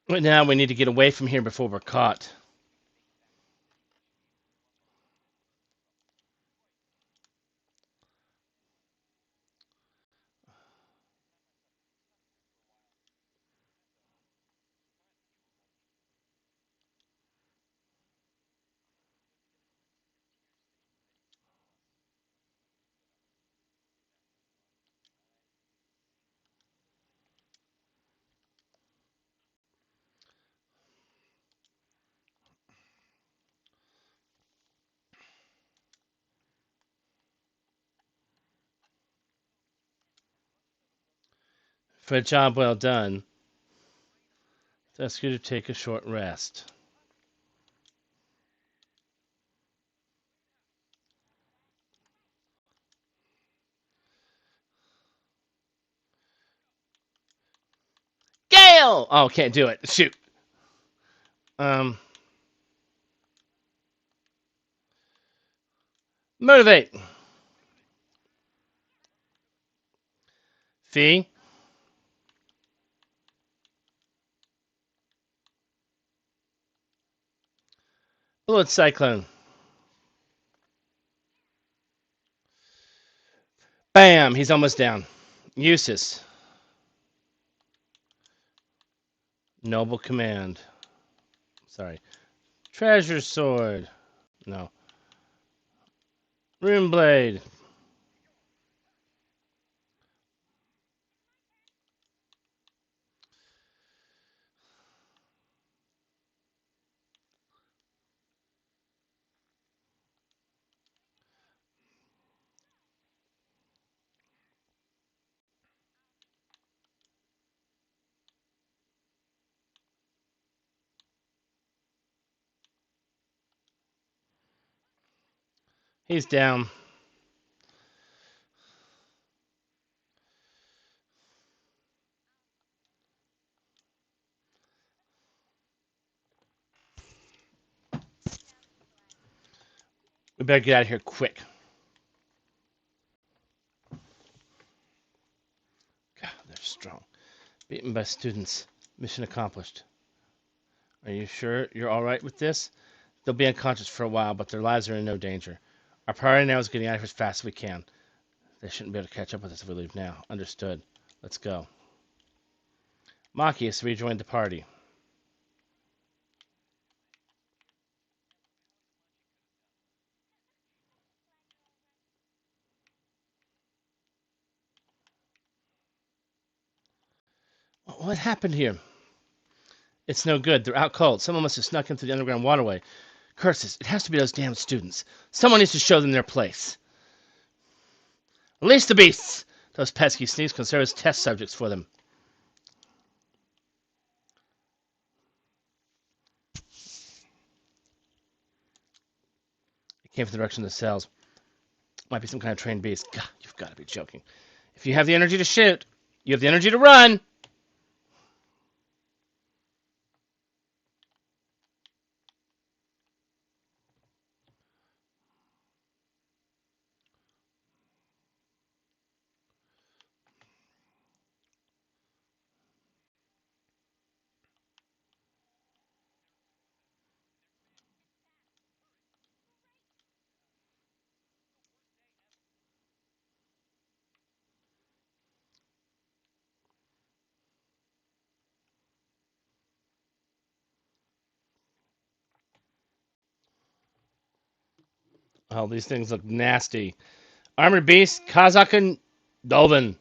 But now we need to get away from here before we're caught. For a job well done, ask you to take a short rest. Fail! Oh, can't do it. Shoot. Motivate. Fee. Bullet Cyclone. Bam! He's almost down. Usus. Noble Command. Sorry. Treasure Sword. No. Rune Blade. He's down. We better get out of here quick. God, they're strong. Beaten by students. Mission accomplished. Are you sure you're all right with this? They'll be unconscious for a while, but their lives are in no danger. Our priority now is getting out of here as fast as we can. They shouldn't be able to catch up with us if we leave now. Understood. Let's go. Maki has rejoined the party. What happened here? It's no good. They're out cold. Someone must have snuck in through the underground waterway. Curses. It has to be those damn students. Someone needs to show them their place. Release the beasts! Those pesky sneaks can serve as test subjects for them. It came from the direction of the cells. Might be some kind of trained beast. God, you've got to be joking. If you have the energy to shoot, you have the energy to run. Oh, these things look nasty. Armored beast, Kazakh and Dolvin.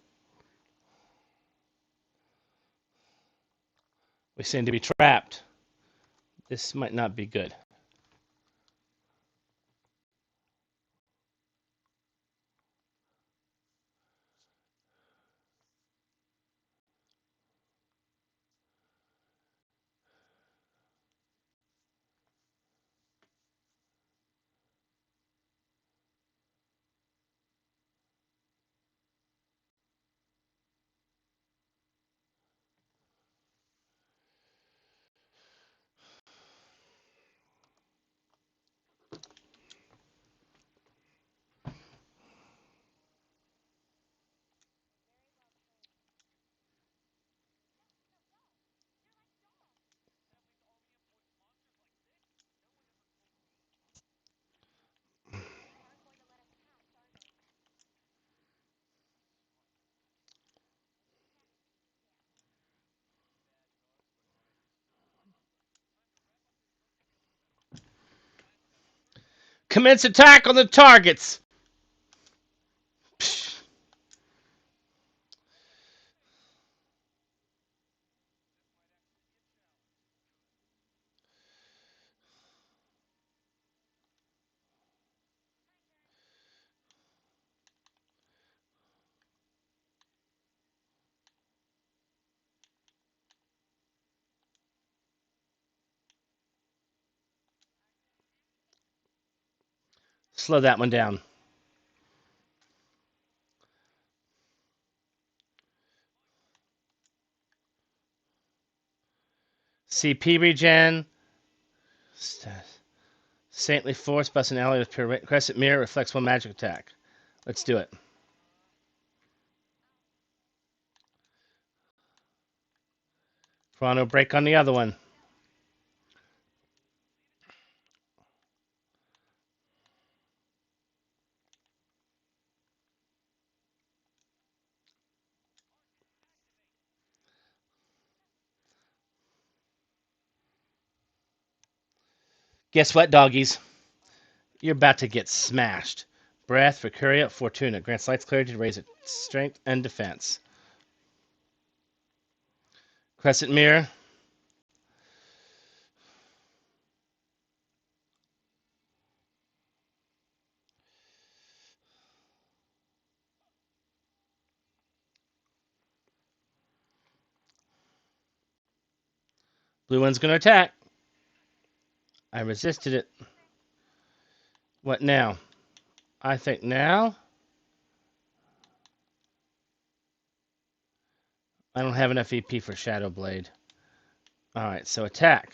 We seem to be trapped. This might not be good. Commence attack on the targets. Psh. Slow that one down. CP regen. Saintly Force, bust an ally with pure Crescent Mirror, reflects one magic attack. Let's do it. Chrono break on the other one. Guess what, doggies? You're about to get smashed. Breath, Recuria, Fortuna. Grants light clarity to raise its strength and defense. Crescent Mirror. Blue one's going to attack. I resisted it. What now? I think now I don't have enough EP for Shadow Blade. Alright, so attack.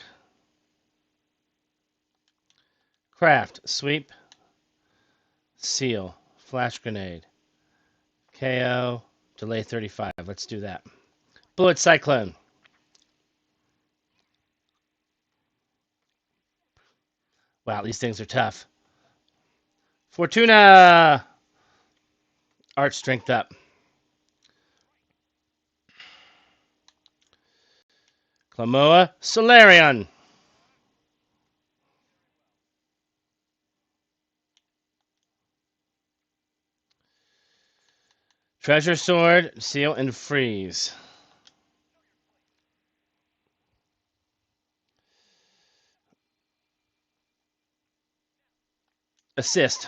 Craft. Sweep. Seal. Flash Grenade. KO. Delay 35. Let's do that. Bullet Cyclone. Wow, these things are tough. Fortuna! Arch Strength up. Clamoa. Solarion. Treasure Sword. Seal and Freeze. Assist.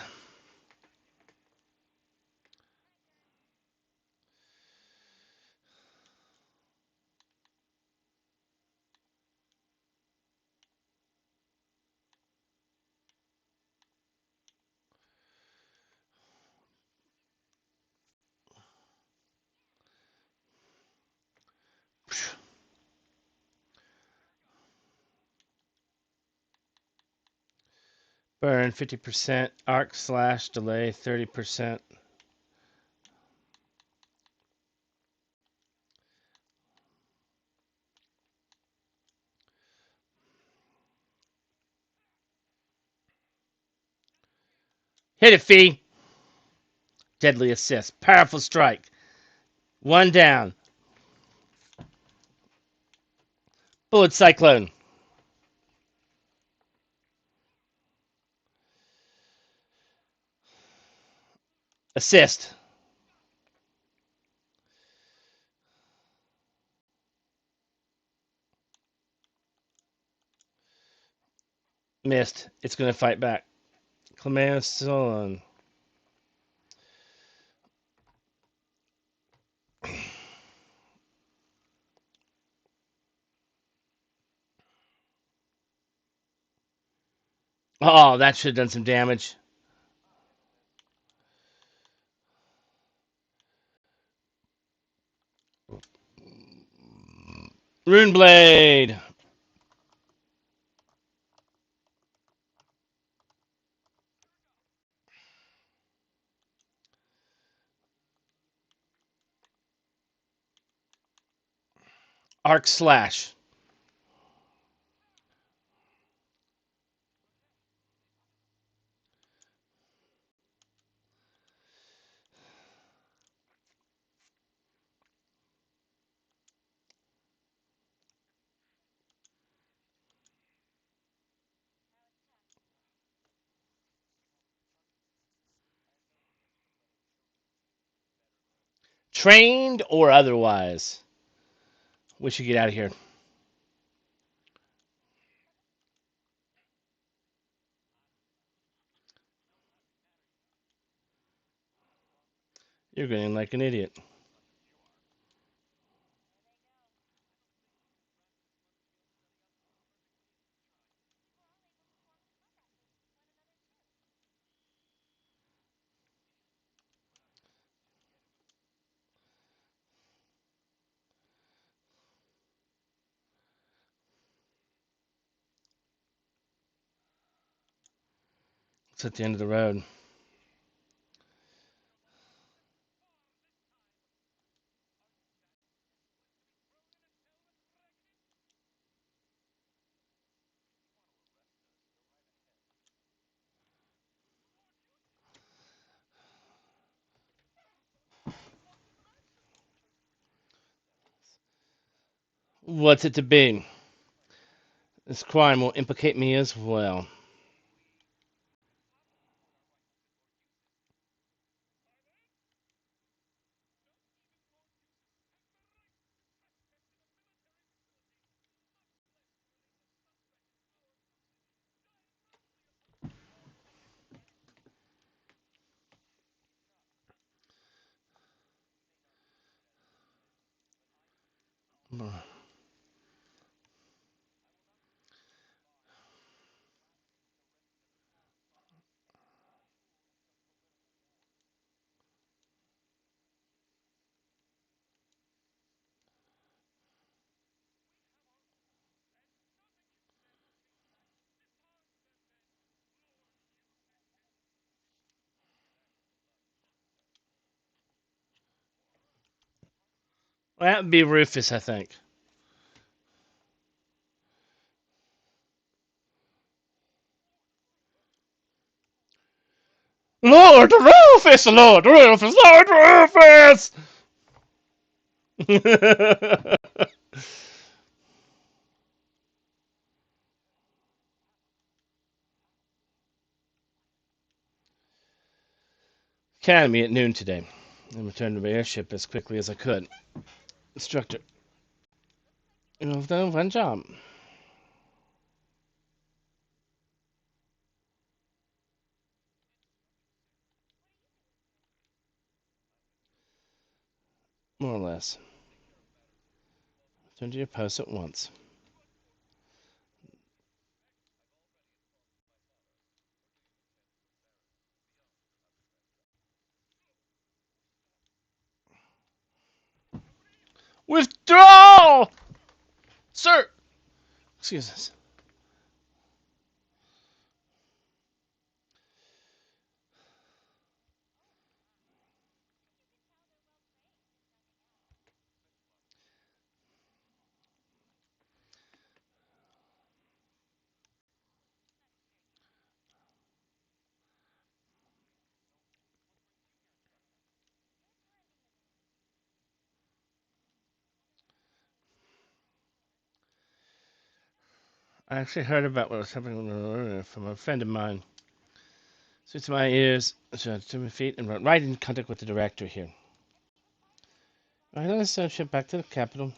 Burn 50%. Arc slash delay 30%. Hit it, Fee. Deadly assist. Powerful strike. One down. Bullet Cyclone. Assist. Missed. It's going to fight back. Clemeo Solon. Oh, that should have done some damage. Rune Blade. Arc Slash. Trained or otherwise. We should get out of here. You're getting like an idiot. It's at the end of the road. What's it to be? This crime will implicate me as well. That would be Rufus, I think. Lord Rufus! Lord Rufus! Lord Rufus! Academy at noon today. I returned to my airship as quickly as I could. Instructor, you've done a fun job. More or less. Return to your post at once. Withdraw! Sir! Excuse us. I actually heard about what was happening from a friend of mine. So to my ears, to my feet, and right in contact with the director here. I let us ship back to the capital.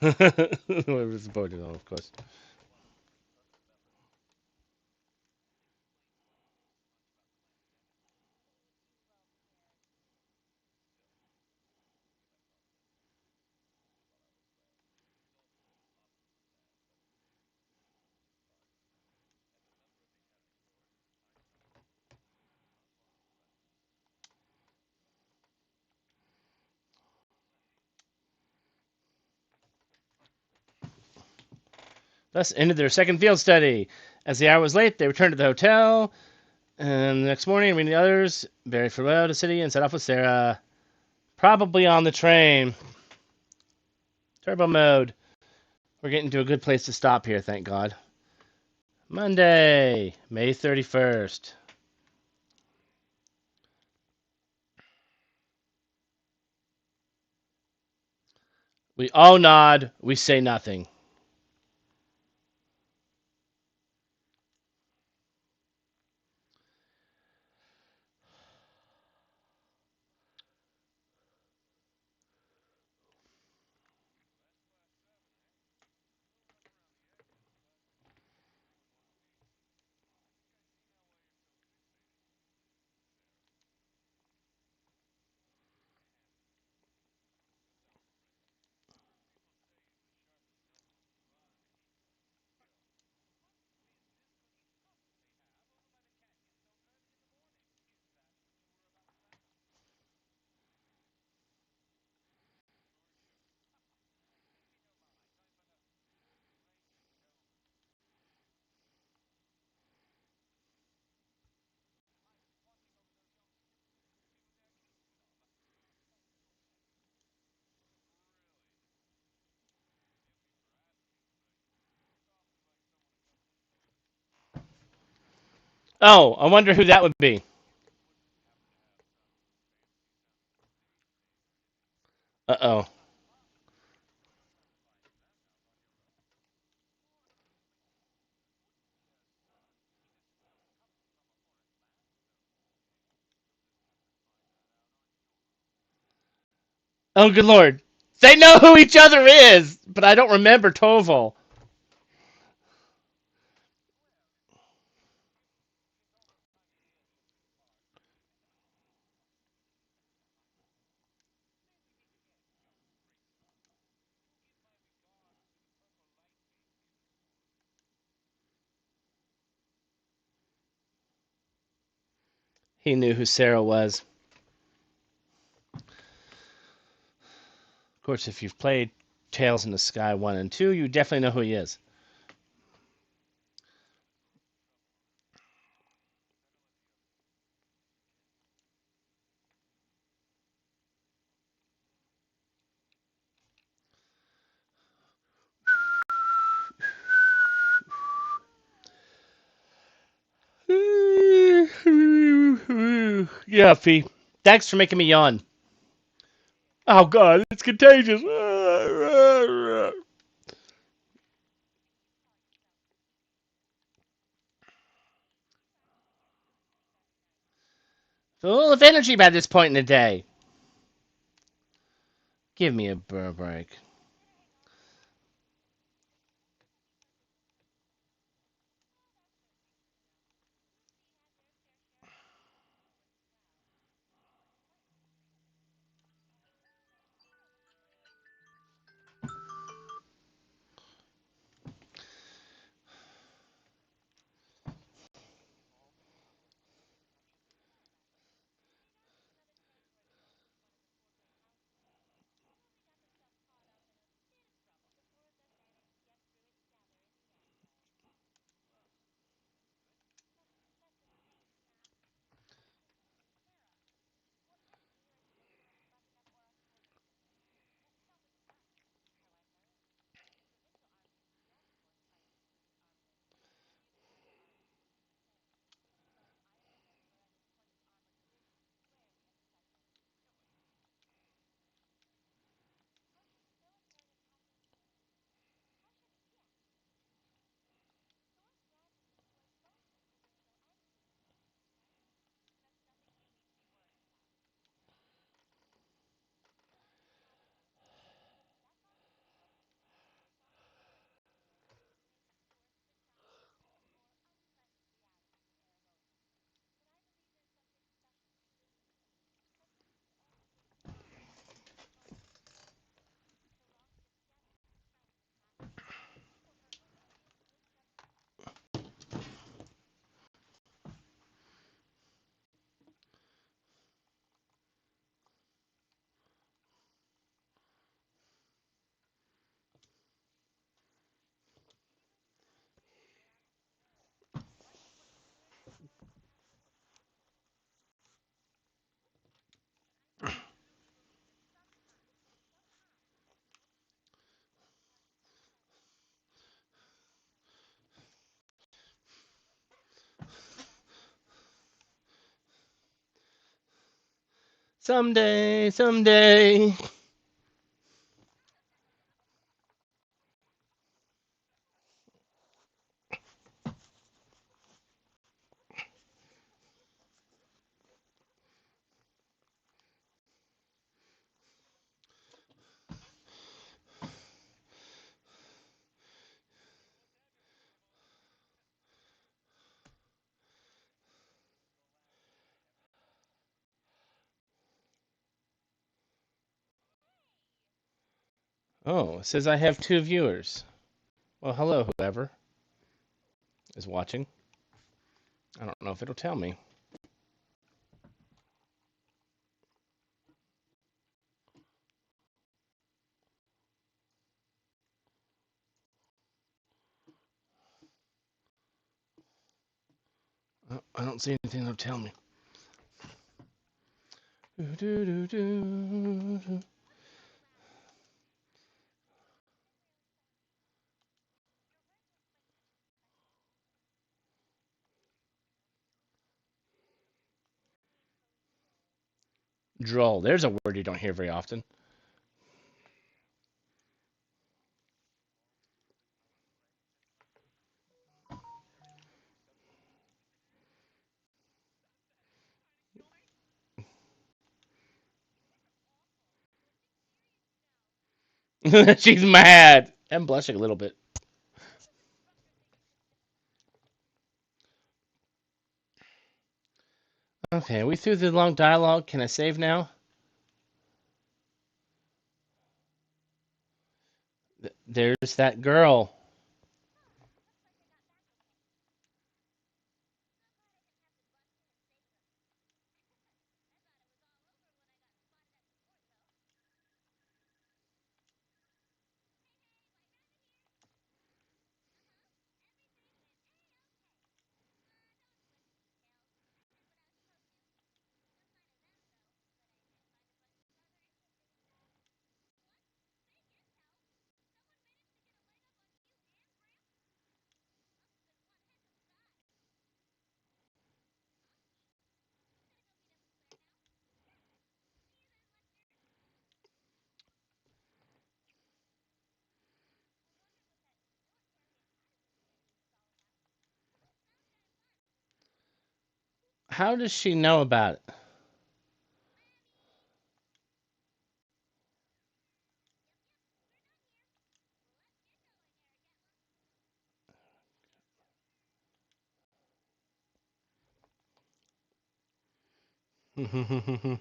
Whoever supported all, of course. Thus ended their second field study. As the hour was late, they returned to the hotel, and the next morning, meeting the others, buried farewell to the city, and set off with Sarah. Probably on the train. Turbo mode. We're getting to a good place to stop here, thank God. Monday, May 31st. We all nod, we say nothing. Oh, I wonder who that would be. Uh-oh. Oh, good lord. They know who each other is, but I don't remember Toval. He knew who Sarah was. Of course, if you've played Tales in the Sky 1 and 2, you definitely know who he is. Yeah, Fee. Thanks for making me yawn. Oh, God, it's contagious. Full of energy by this point in the day. Give me a break. Someday, someday. Oh, it says I have 2 viewers. Well, hello, whoever is watching. I don't know if it'll tell me. Oh, I don't see anything that'll tell me. Droll. There's a word you don't hear very often. She's mad. I'm blushing a little bit. Okay, we through the long dialogue. Can I save now? There's that girl. How does she know about it?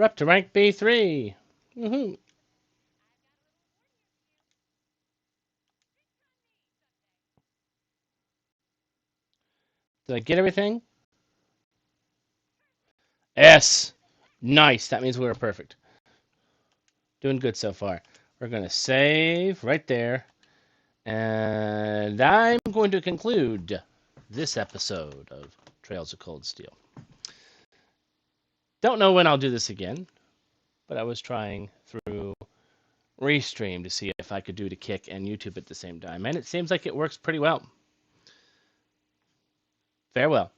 We're up to rank B3. Woohoo. Did I get everything? S. Nice. That means we were perfect. Doing good so far. We're going to save right there. And I'm going to conclude this episode of Trails of Cold Steel. Don't know when I'll do this again, but I was trying through Restream to see if I could do the Kick and YouTube at the same time, and it seems like it works pretty well. Farewell.